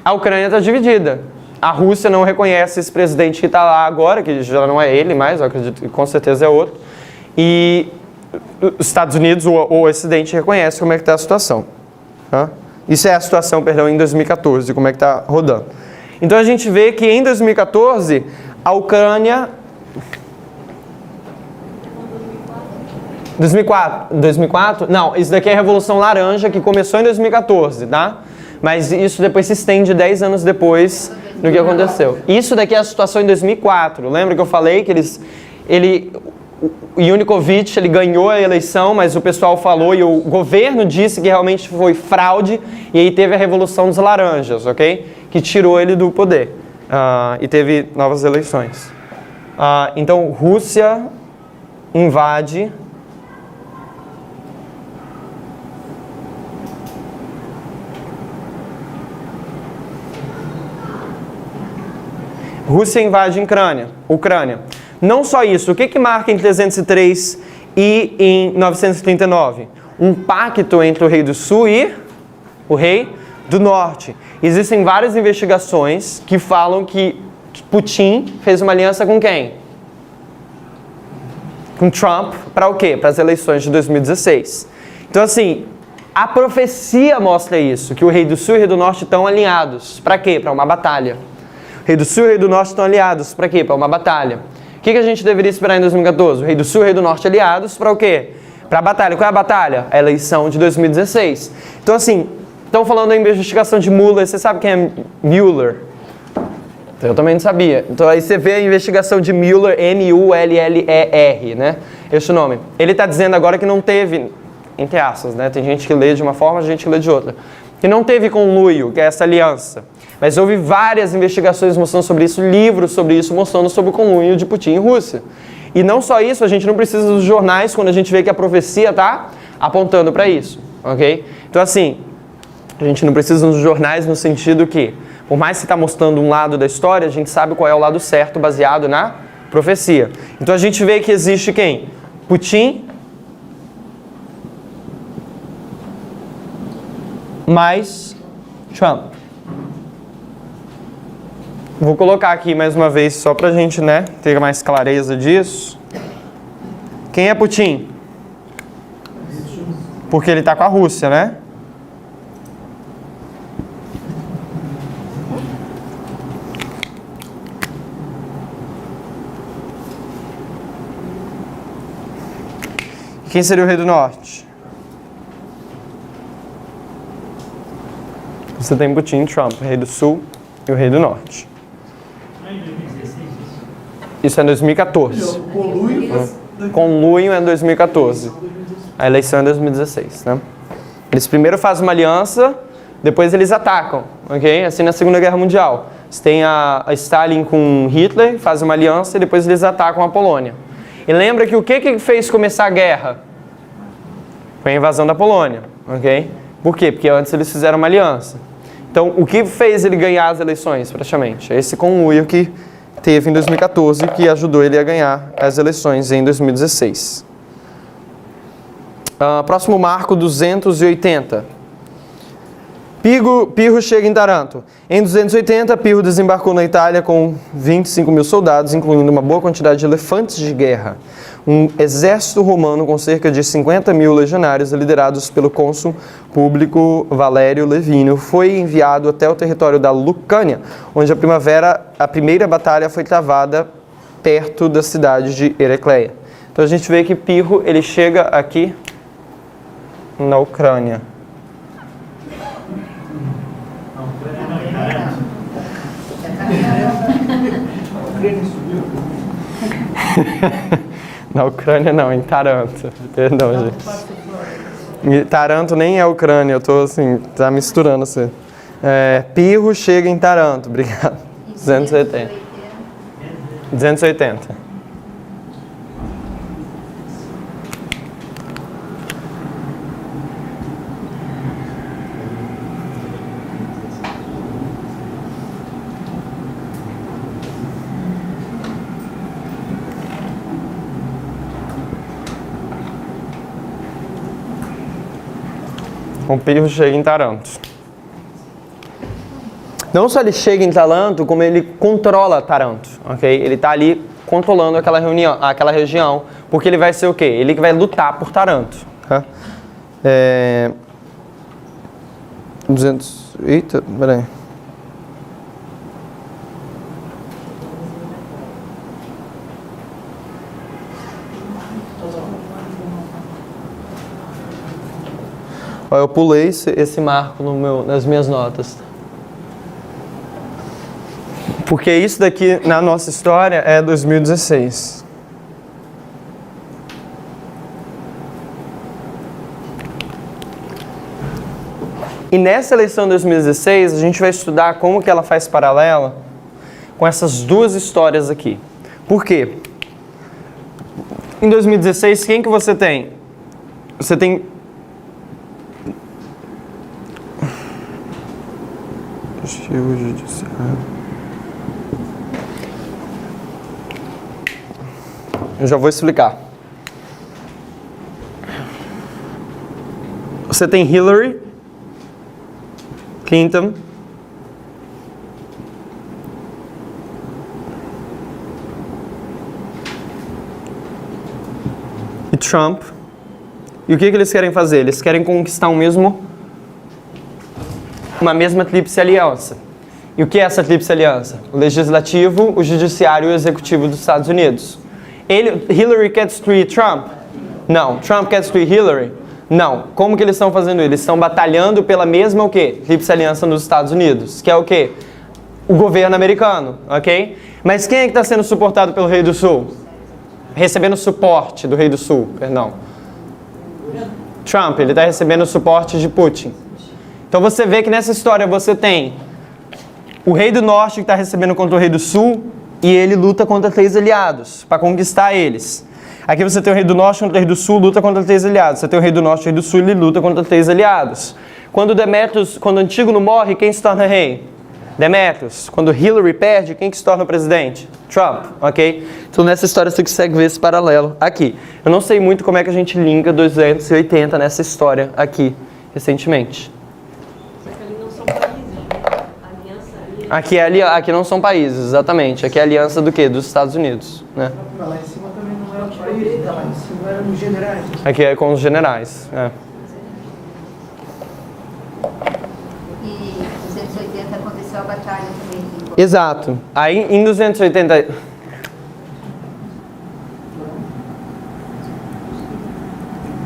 a Ucrânia está dividida. A Rússia não reconhece esse presidente que está lá agora, que já não é ele mais, eu acredito que com certeza é outro. E os Estados Unidos, ou o Ocidente, reconhece como é que está a situação. Tá? Isso é a situação, perdão, em 2014, como é que está rodando. Então a gente vê que em 2014, a Ucrânia... 2004? Não, isso daqui é a Revolução Laranja, que começou em 2014, tá? Mas isso depois se estende 10 anos depois do que aconteceu. Isso daqui é a situação em 2004. Lembra que eu falei que o Yanukovych, ele ganhou a eleição, mas o pessoal falou e o governo disse que realmente foi fraude, e aí teve a Revolução dos Laranjas, ok? Que tirou ele do poder e teve novas eleições. Então, Rússia invade Ucrânia. Não só isso, o que marca em 303 e em 939? Um pacto entre o rei do sul e o rei do norte. Existem várias investigações que falam que Putin fez uma aliança com quem? Com Trump, para o quê? Para as eleições de 2016. Então assim, a profecia mostra isso, que o rei do sul e o rei do norte estão alinhados. Para quê? Para uma batalha. O rei do sul e o rei do norte estão aliados. Para quê? Para uma batalha. O que a gente deveria esperar em 2014? O rei do sul e o rei do norte aliados para o quê? Para a batalha. Qual é a batalha? A eleição de 2016. Então assim, estão falando da investigação de Mueller. Você sabe quem é Mueller? Eu também não sabia. Então aí você vê a investigação de Mueller, M-U-L-L-E-R, né? Esse é o nome. Ele está dizendo agora que não teve, entre aspas, né? Tem gente que lê de uma forma, gente que lê de outra. Que não teve conluio, que é essa aliança. Mas houve várias investigações mostrando sobre isso, livros sobre isso, mostrando sobre o conluio de Putin e Rússia. E não só isso, a gente não precisa dos jornais quando a gente vê que a profecia está apontando para isso, ok? Então assim, a gente não precisa dos jornais no sentido que, por mais que está mostrando um lado da história, a gente sabe qual é o lado certo baseado na profecia. Então a gente vê que existe quem? Putin mais Trump. Vou colocar aqui mais uma vez só para a gente, né, ter mais clareza disso. Quem é Putin? Porque ele está com a Rússia, né? Quem seria o rei do norte? Você tem Putin e Trump, o rei do sul e o rei do norte. Isso é em 2014. Conluio é em 2014. A eleição é em 2016, né? Eles primeiro fazem uma aliança, depois eles atacam, ok? Assim na Segunda Guerra Mundial. Você tem a Stalin com Hitler, fazem uma aliança e depois eles atacam a Polônia. E lembra que o que fez começar a guerra? Foi a invasão da Polônia, ok? Por quê? Porque antes eles fizeram uma aliança. Então, o que fez ele ganhar as eleições, praticamente? É esse conluio que teve em 2014, que ajudou ele a ganhar as eleições em 2016. Próximo marco, 280. Pirro chega em Taranto. Em 280, Pirro desembarcou na Itália com 25 mil soldados, incluindo uma boa quantidade de elefantes de guerra. Um exército romano com cerca de 50 mil legionários, liderados pelo cônsul público Valério Levínio, foi enviado até o território da Lucânia, onde a primeira batalha foi travada perto da cidade de Heracleia. Então a gente vê que Pirro ele chega aqui na Ucrânia. Na Ucrânia não, em Taranto. Perdão, gente. Taranto nem é Ucrânia, eu tô assim, tá misturando assim. Pirro chega em Taranto, obrigado. 280. 280. O Pirro chega em Taranto. Não só ele chega em Taranto, como ele controla Taranto, ok? Ele está ali controlando aquela região, porque ele vai ser o quê? Ele que vai lutar por Taranto. Tá? 200... Eita, peraí. Eu pulei esse marco nas minhas notas. Porque isso daqui, na nossa história, é 2016. E nessa eleição de 2016, a gente vai estudar como que ela faz paralela com essas duas histórias aqui. Por quê? Em 2016, quem que você tem? Você tem... Arquivo Judiciário. Eu já vou explicar. Você tem Hillary Clinton, e Trump. E o que eles querem fazer? Eles querem conquistar uma mesma tríplice aliança. E o que é essa tríplice aliança? O legislativo, o judiciário e o executivo dos Estados Unidos. Hillary quer destruir Trump? Não. Trump quer destruir Hillary? Não. Como que eles estão fazendo isso? Eles estão batalhando pela mesma o quê? Tríplice aliança nos Estados Unidos, que é o quê? O governo americano, ok? Mas quem é que está sendo suportado pelo Rei do Sul? Recebendo suporte do Rei do Sul, perdão. Trump, ele está recebendo suporte de Putin. Então você vê que nessa história você tem o Rei do Norte que está recebendo contra o Rei do Sul e ele luta contra 3 aliados para conquistar eles. Aqui você tem o Rei do Norte contra o Rei do Sul, luta contra 3 aliados. Você tem o Rei do Norte e o Rei do Sul, ele luta contra 3 aliados. Quando Antígono morre, quem se torna rei? Demétrios. Quando Hillary perde, quem que se torna o presidente? Trump, ok? Então nessa história você consegue ver esse paralelo aqui. Eu não sei muito como é que a gente linka 280 nessa história aqui, recentemente. Aqui não são países, exatamente. Aqui é a aliança do quê? Dos Estados Unidos, né? Lá em cima também não era país, lá em cima eram os generais. Aqui é com os generais, E 280 aconteceu a batalha também. Exato. Aí em 280...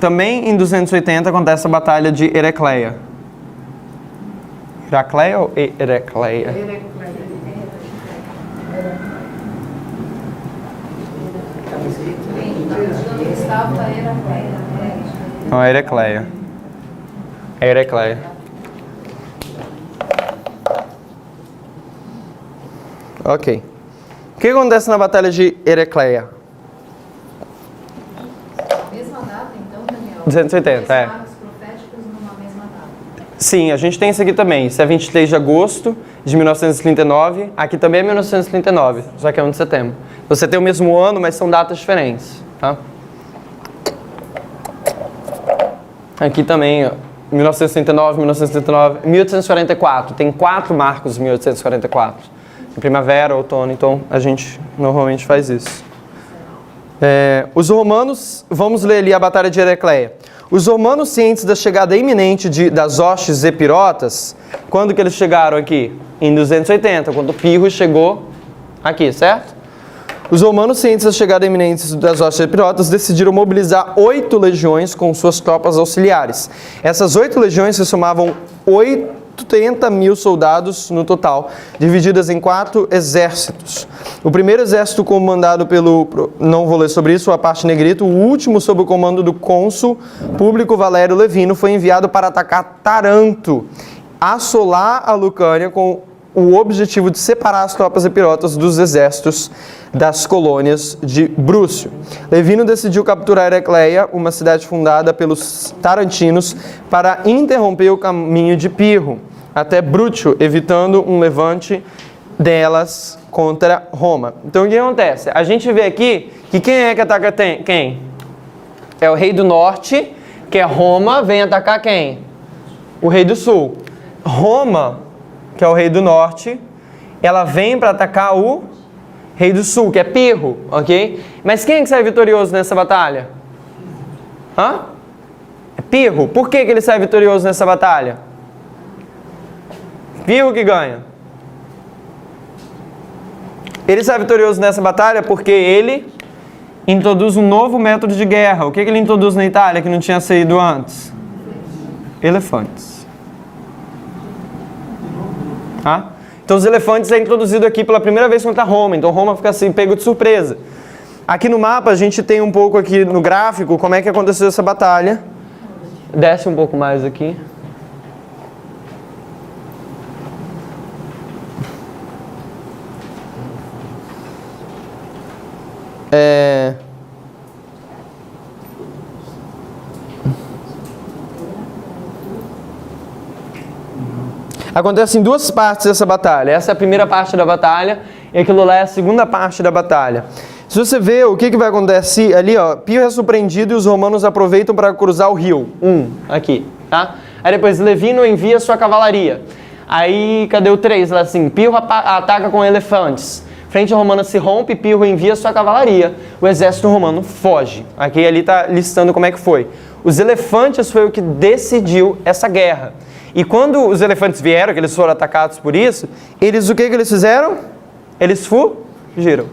Também em 280 acontece a batalha de Heracleia. Heracleia ou Heracleia? Gustavo da Heracleia. Não, a Heracleia. A Heracleia. Ok. O que acontece na Batalha de Heracleia? Mesma data, então, Daniel? 280, é. Marcos proféticos numa mesma data. Sim, a gente tem isso aqui também. Isso é 23 de agosto de 1939. Aqui também é 1939, só que é 1 de setembro. Você tem o mesmo ano, mas são datas diferentes, tá? Aqui também, ó, 1939, 1939, 1844. Tem 4 marcos de 1844. Primavera, outono, então a gente normalmente faz isso. Os romanos, vamos ler ali a Batalha de Heracleia. Os romanos, cientes da chegada iminente das hostes epirotas, quando que eles chegaram aqui? Em 280, quando Pirro chegou aqui, certo? Os romanos, cientes da chegada iminente das hostes epirotas, decidiram mobilizar 8 legiões com suas tropas auxiliares. Essas 8 legiões se somavam 80.000 soldados no total, divididas em 4 exércitos. O primeiro exército comandado pelo, não vou ler sobre isso, a parte negrito, o último sob o comando do cônsul Público Valério Levino, foi enviado para atacar Taranto, assolar a Lucânia com o objetivo de separar as tropas epirotas dos exércitos das colônias de Brúcio. Levino decidiu capturar Heracleia, uma cidade fundada pelos tarantinos, para interromper o caminho de Pirro até Brúcio, evitando um levante delas contra Roma. Então o que acontece? A gente vê aqui que quem é que ataca quem? É o rei do norte, que é Roma, vem atacar quem? O rei do sul. Roma, que é o rei do norte, ela vem para atacar o rei do sul, que é Pirro, ok? Mas quem é que sai vitorioso nessa batalha? Hã? É Pirro. Por que ele sai vitorioso nessa batalha? Pirro que ganha. Ele sai vitorioso nessa batalha porque ele introduz um novo método de guerra. O que ele introduz na Itália que não tinha saído antes? Elefantes. Tá? Então os elefantes é introduzido aqui pela primeira vez contra Roma. Então Roma fica assim, pego de surpresa. Aqui no mapa a gente tem um pouco aqui no gráfico como é que aconteceu essa batalha. Desce um pouco mais aqui. Acontece em 2 partes essa batalha. Essa é a primeira parte da batalha e aquilo lá é a segunda parte da batalha. Se você vê o que vai acontecer ali, ó, Pirro é surpreendido e os romanos aproveitam para cruzar o rio. Aqui, tá? Aí depois Levino envia sua cavalaria. Aí, cadê o 3? Lá assim, Pirro ataca com elefantes. Frente romana se rompe, Pirro envia sua cavalaria. O exército romano foge. Aqui ali está listando como é que foi. Os elefantes foi o que decidiu essa guerra. E quando os elefantes vieram, que eles foram atacados por isso, o que eles fizeram? Eles fugiram.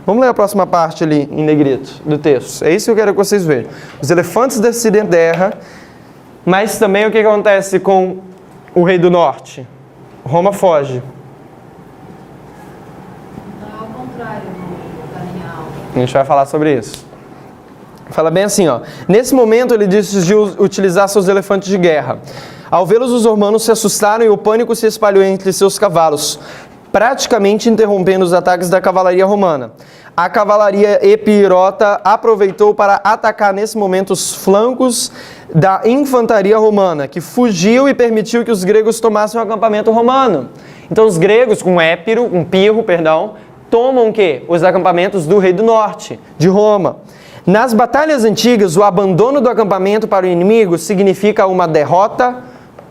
Vamos ler a próxima parte ali, em negrito, do texto. É isso que eu quero que vocês vejam. Os elefantes decidem a guerra, mas também o que acontece com o rei do norte? Roma foge. Ao contrário, Daniel. A gente vai falar sobre isso. Fala bem assim, ó. Nesse momento ele decidiu utilizar seus elefantes de guerra. Ao vê-los, os romanos se assustaram e o pânico se espalhou entre seus cavalos, praticamente interrompendo os ataques da cavalaria romana. A cavalaria epirota aproveitou para atacar nesse momento os flancos da infantaria romana, que fugiu e permitiu que os gregos tomassem o acampamento romano. Então os gregos, com Pirro, tomam o quê? Os acampamentos do rei do norte, de Roma. Nas batalhas antigas, o abandono do acampamento para o inimigo significa uma derrota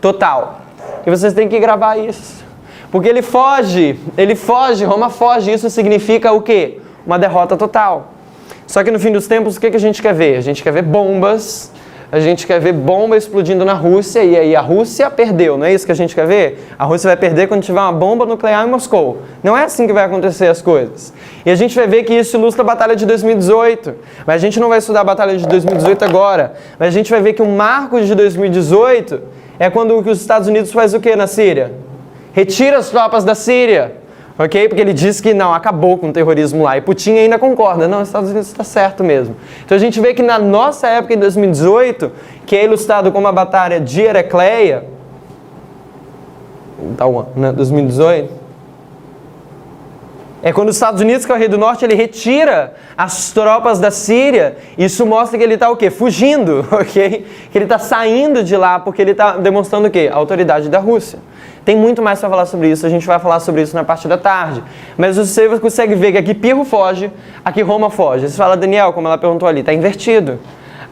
total. E vocês têm que gravar isso. Porque ele foge, Roma foge, isso significa o quê? Uma derrota total. Só que no fim dos tempos, o que a gente quer ver? A gente quer ver bombas, a gente quer ver bomba explodindo na Rússia, e aí a Rússia perdeu, não é isso que a gente quer ver? A Rússia vai perder quando tiver uma bomba nuclear em Moscou. Não é assim que vai acontecer as coisas. E a gente vai ver que isso ilustra a Batalha de 2018. Mas a gente não vai estudar a Batalha de 2018 agora. Mas a gente vai ver que o marco de 2018 é quando os Estados Unidos faz o que na Síria? Retira as tropas da Síria. ok? Porque ele diz que não, acabou com o terrorismo lá. E Putin ainda concorda, não, os Estados Unidos está certo mesmo. Então a gente vê que na nossa época, em 2018, que é ilustrado como a Batalha de Heracleia, 2018, é quando os Estados Unidos, que é o rei do norte, ele retira as tropas da Síria. Isso mostra que ele está o quê? Fugindo, ok? Que ele está saindo de lá porque ele está demonstrando o quê? A autoridade da Rússia. Tem muito mais para falar sobre isso, a gente vai falar sobre isso na parte da tarde. Mas você consegue ver que aqui Pirro foge, aqui Roma foge. Você fala, Daniel, como ela perguntou ali, está invertido.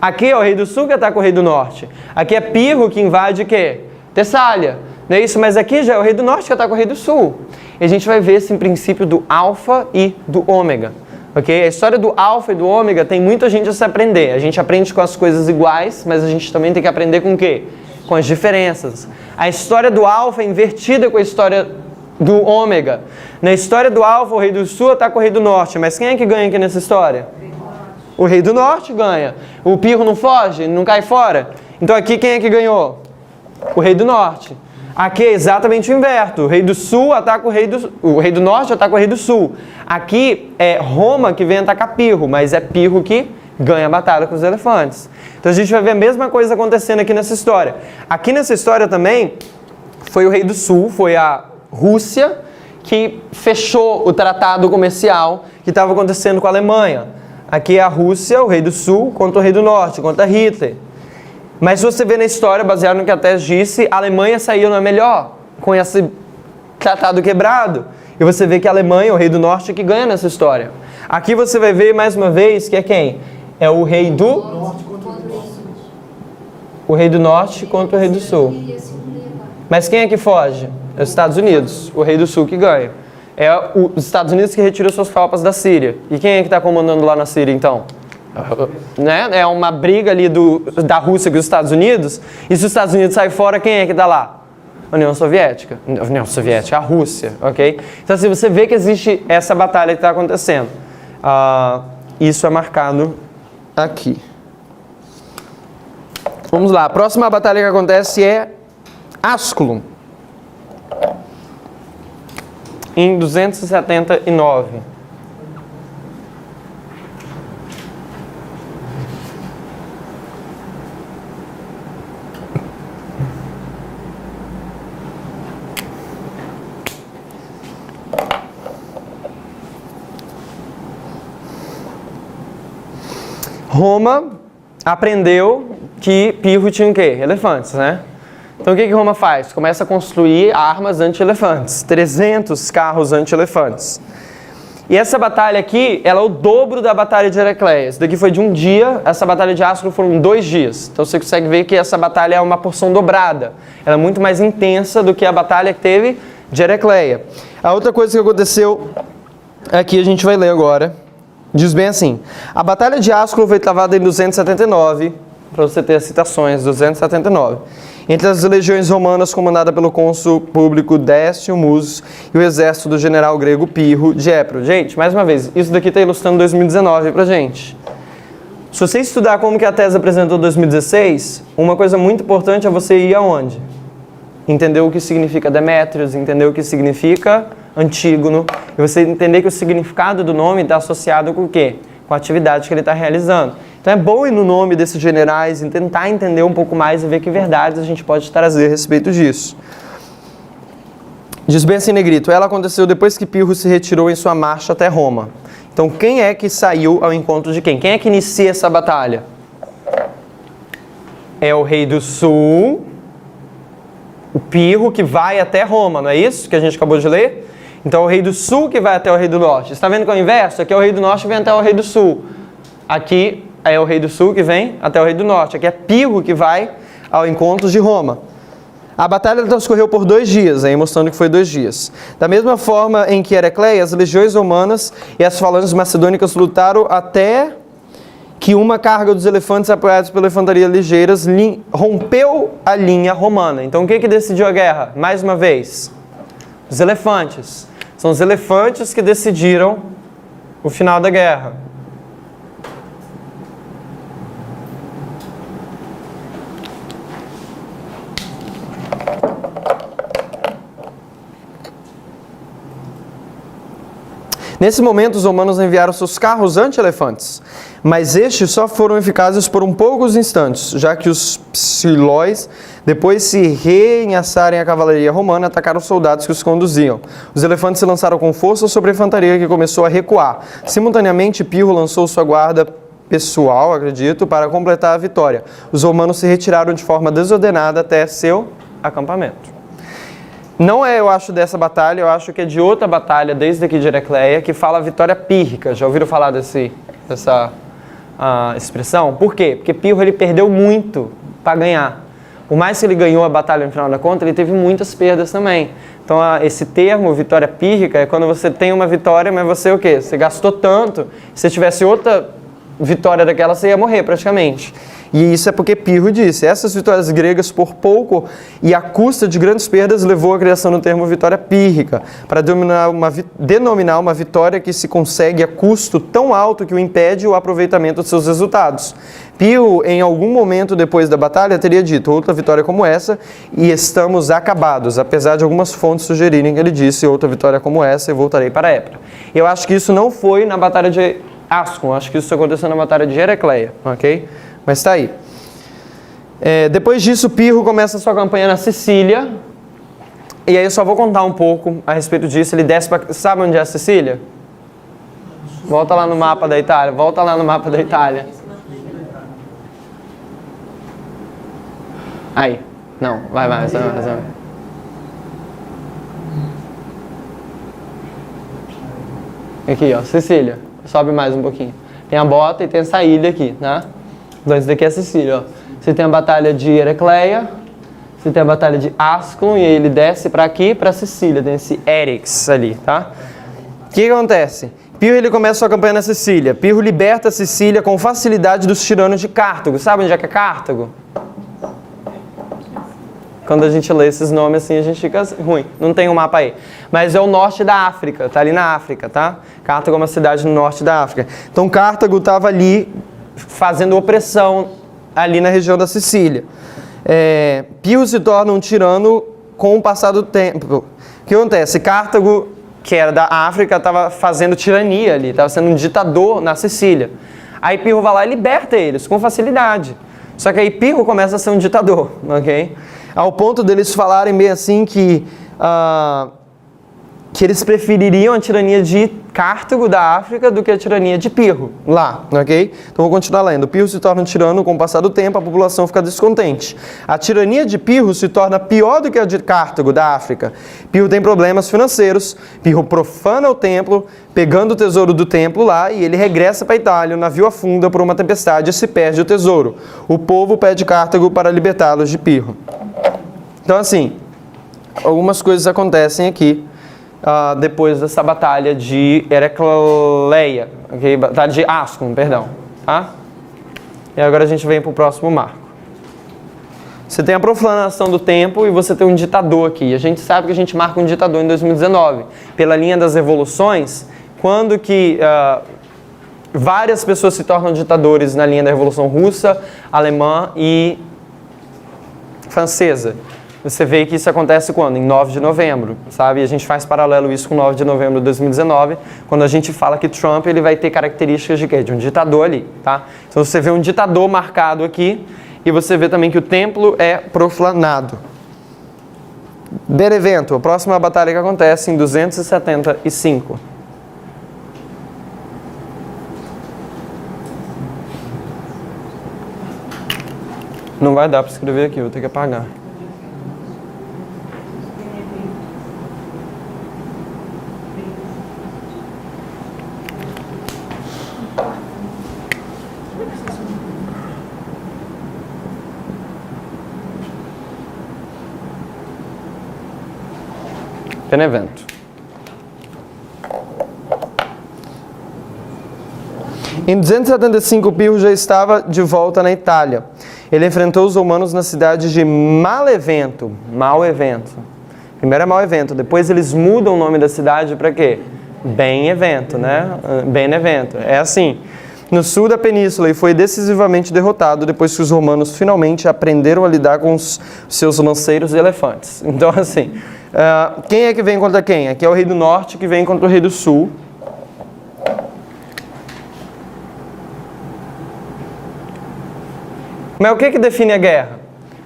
Aqui é o rei do sul que ataca o rei do norte. Aqui é Pirro que invade o quê? Tessália. Não é isso? Mas aqui já é o rei do norte que ataca o rei do sul. E a gente vai ver esse princípio do alfa e do ômega. Okay? A história do alfa e do ômega tem muita gente a se aprender. A gente aprende com as coisas iguais, mas a gente também tem que aprender com o quê? Com as diferenças. A história do alfa é invertida com a história do ômega. Na história do alfa, o rei do sul ataca o rei do norte. Mas quem é que ganha aqui nessa história? O rei do norte ganha. O Pirro não foge, não cai fora. Então aqui quem é que ganhou? O rei do norte. Aqui é exatamente o inverso. O rei do sul ataca o rei do norte ataca o rei do sul. Aqui é Roma que vem atacar Pirro, mas é Pirro que ganha a batalha com os elefantes. Então a gente vai ver a mesma coisa acontecendo aqui nessa história. Aqui nessa história também foi o rei do sul, foi a Rússia que fechou o tratado comercial que estava acontecendo com a Alemanha. Aqui é a Rússia, o rei do sul, contra o rei do norte, contra Hitler. Mas se você vê na história, baseado no que a Tess disse, a Alemanha saiu na melhor, com esse tratado quebrado. E você vê que a Alemanha, o rei do norte, é que ganha nessa história. Aqui você vai ver mais uma vez que é quem? É o rei do norte contra o rei do sul. O rei do norte contra o rei do sul. Mas quem é que foge? É os Estados Unidos, o rei do sul que ganha. É os Estados Unidos que retiram suas tropas da Síria. E quem é que está comandando lá na Síria então? Né? É uma briga ali da Rússia com os Estados Unidos. E se os Estados Unidos saem fora, quem é que está lá? A União Soviética. União Soviética, a Rússia, ok? Então assim, você vê que existe essa batalha que está acontecendo. Isso é marcado aqui. Vamos lá, a próxima batalha que acontece é Asculum, em 279. Roma aprendeu que Pirro tinha o quê? Elefantes, né? Então o que Roma faz? Começa a construir armas anti-elefantes, 300 carros anti-elefantes. E essa batalha aqui, ela é o dobro da batalha de Heracleia. Isso daqui foi de um dia, essa batalha de Asculum foram 2 dias. Então você consegue ver que essa batalha é uma porção dobrada. Ela é muito mais intensa do que a batalha que teve de Heracleia. A outra coisa que aconteceu, aqui a gente vai ler agora, diz bem assim: a batalha de Asculum foi travada em 279, para você ter as citações, 279. Entre as legiões romanas comandada pelo cônsul público Décio Mus e o exército do general grego Pirro de Épiro. Gente, mais uma vez, isso daqui está ilustrando 2019 pra gente. Se você estudar como que a tese apresentou 2016, uma coisa muito importante é você ir aonde? Entender o que significa Demétrios, entender o que significa Antígono, e você entender que o significado do nome está associado com o quê? Com a atividade que ele está realizando. Então é bom ir no nome desses generais e tentar entender um pouco mais e ver que verdades a gente pode trazer a respeito disso. Diz bem assim, negrito: ela aconteceu depois que Pirro se retirou em sua marcha até Roma. Então quem é que saiu ao encontro de quem? Quem é que inicia essa batalha? É o rei do sul, o Pirro, que vai até Roma, não é isso que a gente acabou de ler? Então é o rei do sul que vai até o rei do norte. Você está vendo que é o inverso? Aqui é o rei do norte que vem até o rei do sul. Aqui é o rei do sul que vem até o rei do norte. Aqui é Pirro que vai ao encontro de Roma. A batalha transcorreu por 2 dias, aí mostrando que foi 2 dias. Da mesma forma em que Heracleia, as legiões romanas e as falanges macedônicas lutaram até que uma carga dos elefantes apoiados pela infantaria ligeiras rompeu a linha romana. Então o que decidiu a guerra? Mais uma vez, os elefantes. São os elefantes que decidiram o final da guerra. Nesse momento, os romanos enviaram seus carros anti-elefantes, mas estes só foram eficazes por poucos instantes, já que os psilóis, depois se reenhaçarem a cavalaria romana, atacaram os soldados que os conduziam. Os elefantes se lançaram com força sobre a infantaria, que começou a recuar. Simultaneamente, Pirro lançou sua guarda pessoal, acredito, para completar a vitória. Os romanos se retiraram de forma desordenada até seu acampamento. Não é, eu acho, dessa batalha, eu acho que é de outra batalha, desde aqui de Heracleia, que fala a vitória pírrica. Já ouviram falar dessa expressão? Por quê? Porque Pirro ele perdeu muito para ganhar. Por mais que ele ganhou a batalha no final da conta, ele teve muitas perdas também. Então, esse termo, vitória pírrica, é quando você tem uma vitória, mas você o quê? Você gastou tanto, se tivesse outra vitória daquela, você ia morrer praticamente. E isso é porque Pirro disse, essas vitórias gregas por pouco e à custa de grandes perdas levou à criação do termo vitória pírrica, para denominar uma vitória que se consegue a custo tão alto que o impede o aproveitamento de seus resultados. Pirro, em algum momento depois da batalha, teria dito, outra vitória como essa e estamos acabados, apesar de algumas fontes sugerirem que ele disse outra vitória como essa e voltarei para a Épira. Eu acho que isso não foi na batalha de Ascon, acho que isso aconteceu na batalha de Heracleia, ok? Mas está aí. Depois disso, Pirro começa a sua campanha na Sicília. E aí eu só vou contar um pouco a respeito disso. Ele desce para... Sabe onde é a Sicília? Volta lá no mapa da Itália. Volta lá no mapa da Itália. Aí. Não, vai. Aqui, ó, Sicília. Sobe mais um pouquinho. Tem a bota e tem essa ilha aqui, né? Então, isso daqui é Sicília, ó. Você tem a batalha de Heracleia, você tem a batalha de Ascalon, e aí ele desce para aqui, para Sicília, tem esse Eryx ali, tá? O que acontece? Pirro ele começa sua campanha na Sicília. Pirro liberta a Sicília com facilidade dos tiranos de Cartago. Sabe onde é que é Cartago? Quando a gente lê esses nomes assim, a gente fica ruim. Não tem um mapa aí. Mas é o norte da África, tá ali na África, tá? Cartago é uma cidade no norte da África. Então Cartago estava ali fazendo opressão ali na região da Sicília. Pirro se torna um tirano com o passar do tempo. O que acontece? Cartago, que era da África, estava fazendo tirania ali, estava sendo um ditador na Sicília. Aí Pirro vai lá e liberta eles com facilidade. Só que aí Pirro começa a ser um ditador, ok? Ao ponto deles falarem bem assim que eles prefeririam a tirania de Cartago, da África, do que a tirania de Pirro, lá, ok? Então vou continuar lendo. Pirro se torna um tirano com o passar do tempo, a população fica descontente. A tirania de Pirro se torna pior do que a de Cartago, da África. Pirro tem problemas financeiros, Pirro profana o templo, pegando o tesouro do templo lá, e ele regressa para a Itália, o navio afunda por uma tempestade e se perde o tesouro. O povo pede Cartago para libertá-los de Pirro. Então assim, algumas coisas acontecem aqui. Depois dessa batalha de Heracleia, okay? Batalha de Ascon, perdão, tá? E agora a gente vem para o próximo marco. Você tem a profanação do templo e você tem um ditador aqui. A gente sabe que a gente marca um ditador em 2019. Pela linha das revoluções, quando que várias pessoas se tornam ditadores na linha da Revolução Russa, Alemã e Francesa. Você vê que isso acontece quando? Em 9 de novembro, sabe? E a gente faz paralelo isso com 9 de novembro de 2019, quando a gente fala que Trump ele vai ter características de quê? De um ditador ali, tá? Então você vê um ditador marcado aqui e você vê também que o templo é profanado. Benevento, a próxima batalha que acontece em 275. Não vai dar para escrever aqui, vou ter que apagar. Benevento. Em 275, Pirro já estava de volta na Itália. Ele enfrentou os romanos na cidade de Malevento. Primeiro é Malevento, depois eles mudam o nome da cidade para quê? Benevento, né? Benevento. É assim. No sul da península e foi decisivamente derrotado depois que os romanos finalmente aprenderam a lidar com os seus lanceiros e elefantes. Então, assim, quem é que vem contra quem? Aqui é o rei do norte que vem contra o rei do sul. Mas o que define a guerra?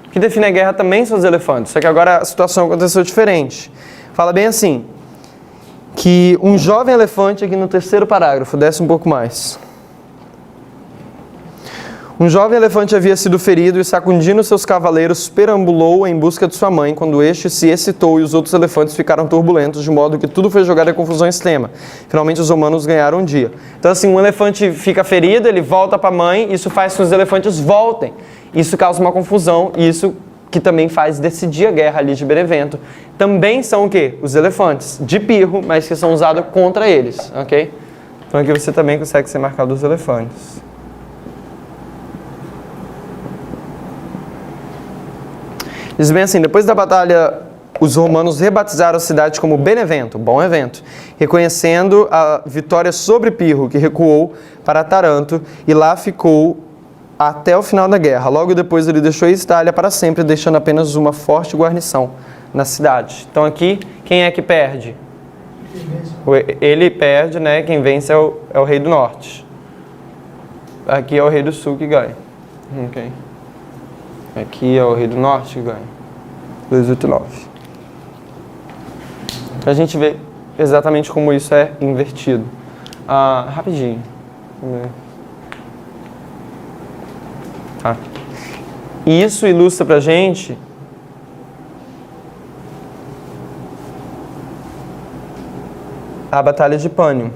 O que define a guerra também são os elefantes, só que agora a situação aconteceu diferente. Fala bem assim, que um jovem elefante, aqui no terceiro parágrafo, desce um pouco mais. Um jovem elefante havia sido ferido e, sacudindo seus cavaleiros, perambulou em busca de sua mãe, quando este se excitou e os outros elefantes ficaram turbulentos, de modo que tudo foi jogado em confusão extrema. Finalmente os humanos ganharam um dia. Então assim, um elefante fica ferido, ele volta para a mãe, isso faz com que os elefantes voltem. Isso causa uma confusão, e isso que também faz decidir a guerra ali de Benevento. Também são o quê? Os elefantes de Pirro, mas que são usados contra eles, ok? Então aqui você também consegue ser marcado os elefantes. Diz bem assim, depois da batalha, os romanos rebatizaram a cidade como Benevento, bom evento, reconhecendo a vitória sobre Pirro, que recuou para Taranto, e lá ficou até o final da guerra. Logo depois ele deixou a Itália para sempre, deixando apenas uma forte guarnição na cidade. Então aqui, quem é que perde? Ele perde, né? Quem vence é o rei do norte. Aqui é o rei do sul que ganha. Ok. Aqui é o rei do norte que ganha. 289. A gente vê exatamente como isso é invertido. Rapidinho. Tá. E isso ilustra pra gente a Batalha de Pânion.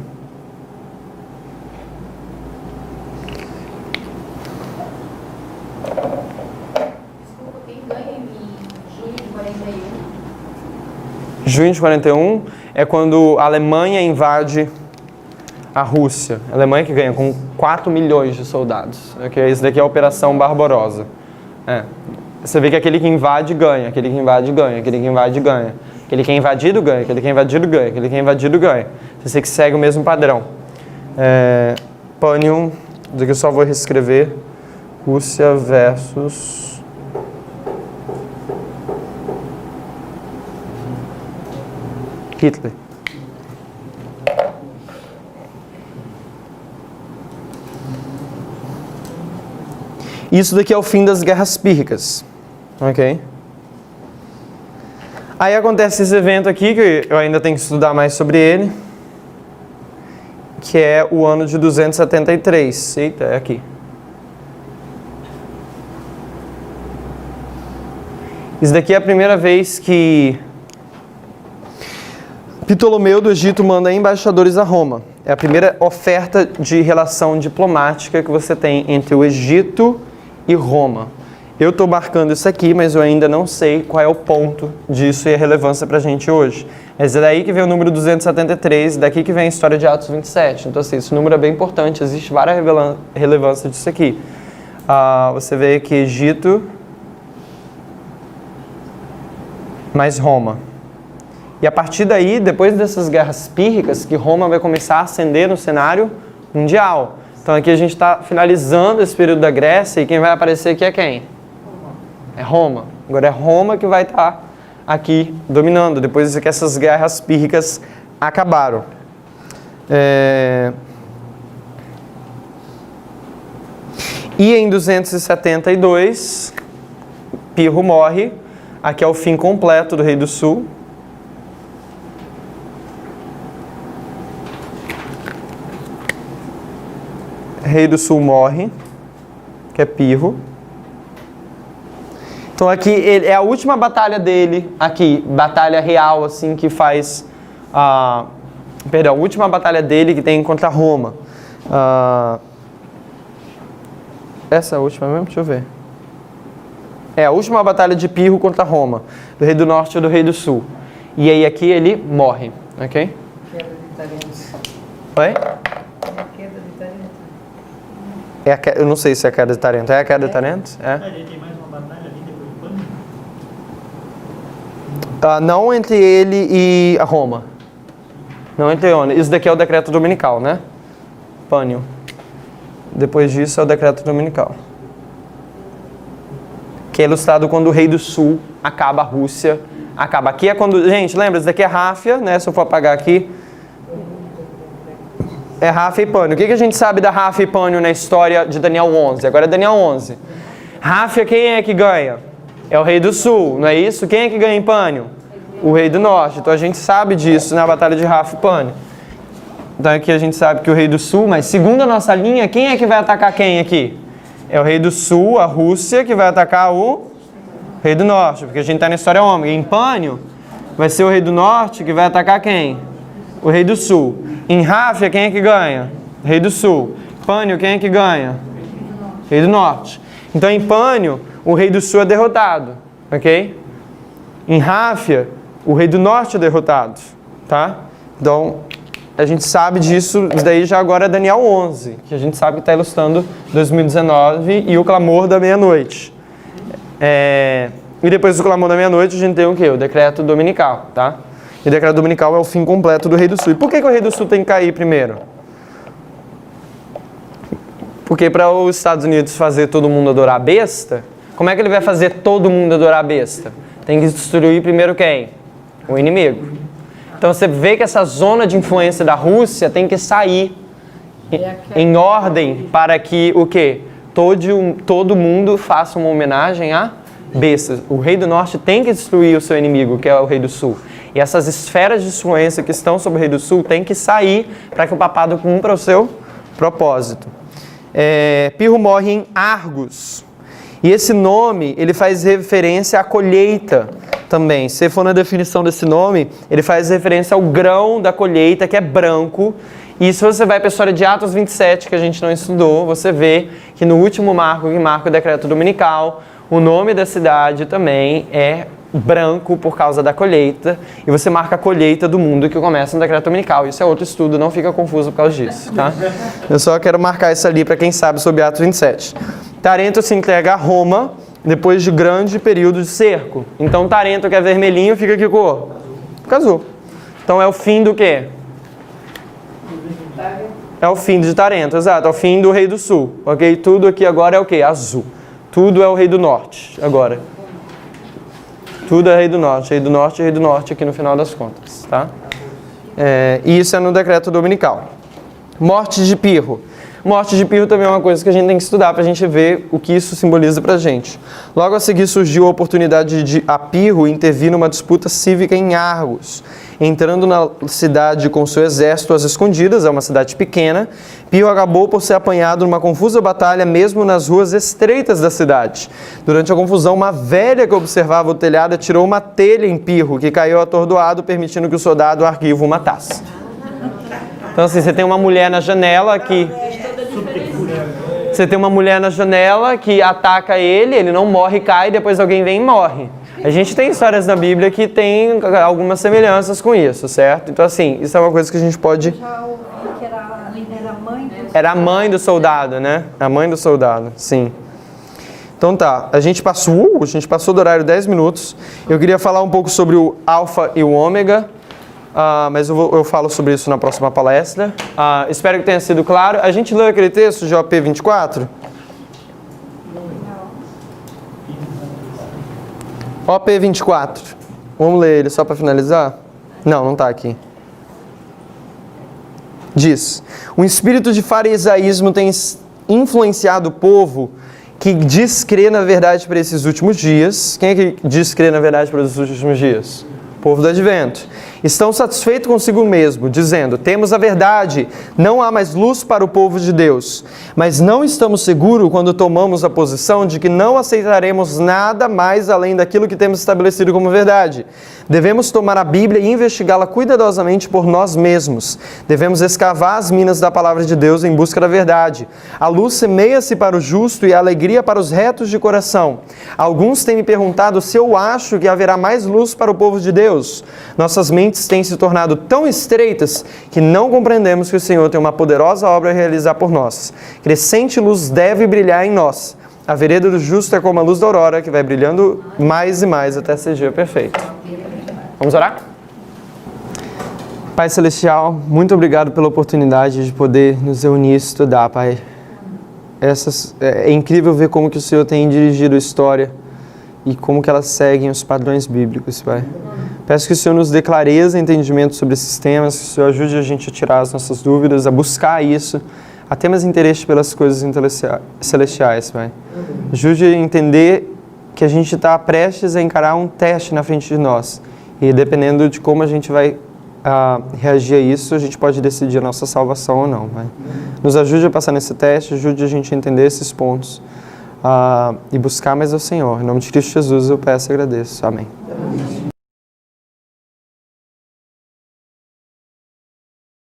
Junho de 41 é quando a Alemanha invade a Rússia. A Alemanha que ganha com 4 milhões de soldados. Okay? Isso daqui é a Operação Barbarossa. Você vê que aquele que invade ganha, aquele que invade ganha, aquele que invade ganha. Aquele que é invadido ganha, aquele que é invadido ganha, aquele que é invadido ganha. Você que segue o mesmo padrão. Pânion, isso aqui eu só vou reescrever. Rússia versus Hitler. Isso daqui é o fim das guerras pírricas. Ok? Aí acontece esse evento aqui, que eu ainda tenho que estudar mais sobre ele, que é o ano de 273. Eita, é aqui. Isso daqui é a primeira vez que Ptolomeu do Egito manda embaixadores a Roma. É a primeira oferta de relação diplomática que você tem entre o Egito e Roma. Eu estou marcando isso aqui, mas eu ainda não sei qual é o ponto disso e a relevância para a gente hoje. Mas é daí que vem o número 273, daqui que vem a história de Atos 27. Então, assim, esse número é bem importante, existe várias relevância disso aqui. Você vê que Egito mais Roma. E a partir daí, depois dessas guerras pírricas, que Roma vai começar a ascender no cenário mundial. Então aqui a gente está finalizando esse período da Grécia e quem vai aparecer aqui é quem? É Roma. Agora é Roma que vai estar aqui dominando, depois que essas guerras pírricas acabaram. E em 272, Pirro morre. Aqui é o fim completo do Rei do Sul. Rei do Sul morre, que é Pirro. Então aqui é a última batalha dele, aqui, batalha real, assim, que faz... a última batalha dele que tem contra Roma. Essa é a última mesmo? Deixa eu ver. É a última batalha de Pirro contra Roma, do Rei do Norte e do Rei do Sul. E aí aqui ele morre, ok? Queda de Tarentos. Oi? É a queda de Tarentos. Eu não sei se é a queda de Tarento. É a queda de Tarento? É. Tem mais uma batalha ali depois do Pânion? Não entre ele e a Roma. Não entre ele. Isso daqui é o decreto dominical, né? Pânion. Depois disso é o decreto dominical. Que é ilustrado quando o Rei do Sul acaba a Rússia. Acaba. Aqui é quando... Gente, lembra? Isso daqui é Ráfia, né? Se eu for apagar aqui. É Ráfia e Pânion. O que a gente sabe da Ráfia e Pânion na história de Daniel 11? Agora é Daniel 11. Ráfia, quem é que ganha? É o rei do sul, não é isso? Quem é que ganha em Pânio? O rei do norte. Então a gente sabe disso na batalha de Ráfia e Pânio. Então aqui a gente sabe que o rei do sul, mas segundo a nossa linha, quem é que vai atacar quem aqui? É o rei do sul, a Rússia, que vai atacar o rei do norte, porque a gente está na história ômega. Em Pânio, vai ser o rei do norte que vai atacar quem? O rei do sul. Em Ráfia, quem é que ganha? Rei do sul. Pânio, quem é que ganha? Rei do norte. Então em Pânio, o rei do sul é derrotado, ok? Em Ráfia, o rei do norte é derrotado, tá? Então, a gente sabe disso, isso daí já agora é Daniel 11, que a gente sabe que está ilustrando 2019 e o clamor da meia-noite. E depois do clamor da meia-noite, a gente tem o quê? O decreto dominical, tá? E o decreto dominical é o fim completo do rei do sul. E por que o rei do sul tem que cair primeiro? Porque para os Estados Unidos fazer todo mundo adorar a besta, como é que ele vai fazer todo mundo adorar a besta? Tem que destruir primeiro quem? O inimigo. Então você vê que essa zona de influência da Rússia tem que sair em ordem para que o quê? Todo mundo faça uma homenagem a bestas. O rei do norte tem que destruir o seu inimigo, que é o rei do sul. E essas esferas de influência que estão sobre o rei do sul têm que sair para que o papado cumpra o seu propósito. Pirro morre em Argos. E esse nome, ele faz referência à colheita também. Se for na definição desse nome, ele faz referência ao grão da colheita, que é branco. E se você vai para a história de Atos 27, que a gente não estudou, você vê que no último marco, que marca o decreto dominical, o nome da cidade também é branco por causa da colheita, e você marca a colheita do mundo que começa no decreto dominical. Isso é outro estudo, não fica confuso por causa disso, tá? Eu só quero marcar isso ali para quem sabe sobre Atos 27. Tarento se entrega a Roma depois de grande período de cerco. Então Tarento, que é vermelhinho, fica que cor? Fica azul. Então é o fim do quê? É o fim de Tarento, exato, é o fim do rei do sul, ok? Tudo aqui agora é o quê? Azul. Tudo é o rei do norte agora. Tudo é rei do norte e rei do norte aqui no final das contas, tá? E isso é no decreto dominical. Morte de Pirro. Morte de Pirro também é uma coisa que a gente tem que estudar para a gente ver o que isso simboliza para a gente. Logo a seguir surgiu a oportunidade de Pirro intervir numa disputa cívica em Argos. Entrando na cidade com seu exército às escondidas, é uma cidade pequena, Pirro acabou por ser apanhado numa confusa batalha mesmo nas ruas estreitas da cidade. Durante a confusão, uma velha que observava o telhado atirou uma telha em Pirro, que caiu atordoado, permitindo que o soldado arquivo o matasse. Então assim, você tem uma mulher na janela que... Você tem uma mulher na janela que ataca ele não morre, cai, depois alguém vem e morre. A gente tem histórias na Bíblia que tem algumas semelhanças com isso, certo? Então assim, isso é uma coisa que a gente pode... Já ouvi que era mãe do... Era a mãe do soldado, né? A mãe do soldado, sim. Então tá, a gente passou do horário 10 minutos. Eu queria falar um pouco sobre o alfa e o ômega. Mas eu falo sobre isso na próxima palestra. Espero que tenha sido claro. A gente leu aquele texto de OP 24? OP 24. Vamos ler ele só para finalizar? Não está aqui. Diz: o espírito de farisaísmo tem influenciado o povo que diz crer na verdade para esses últimos dias. Quem é que diz crer na verdade para esses últimos dias? O povo do advento. Estão satisfeitos consigo mesmo, dizendo: temos a verdade, não há mais luz para o povo de Deus. Mas não estamos seguros quando tomamos a posição de que não aceitaremos nada mais além daquilo que temos estabelecido como verdade. Devemos tomar a Bíblia e investigá-la cuidadosamente por nós mesmos. Devemos escavar as minas da palavra de Deus em busca da verdade. A luz semeia-se para o justo e a alegria para os retos de coração. Alguns têm me perguntado se eu acho que haverá mais luz para o povo de Deus. Nossas mentes têm se tornado tão estreitas que não compreendemos que o Senhor tem uma poderosa obra a realizar por nós. Crescente luz deve brilhar em nós. A vereda do justo é como a luz da aurora, que vai brilhando mais e mais até ser dia perfeito. Vamos orar? Pai Celestial, muito obrigado pela oportunidade de poder nos reunir e estudar, Pai. É incrível ver como que o Senhor tem dirigido a história e como que elas seguem os padrões bíblicos, Pai. Peço que o Senhor nos dê clareza e entendimento sobre esses temas, que o Senhor ajude a gente a tirar as nossas dúvidas, a buscar isso, a ter mais interesse pelas coisas celestiais, Pai. Ajude a entender que a gente está prestes a encarar um teste na frente de nós. E dependendo de como a gente vai reagir a isso, a gente pode decidir a nossa salvação ou não, Pai. Nos ajude a passar nesse teste, ajude a gente a entender esses pontos e buscar mais ao Senhor. Em nome de Cristo Jesus eu peço e agradeço. Amém.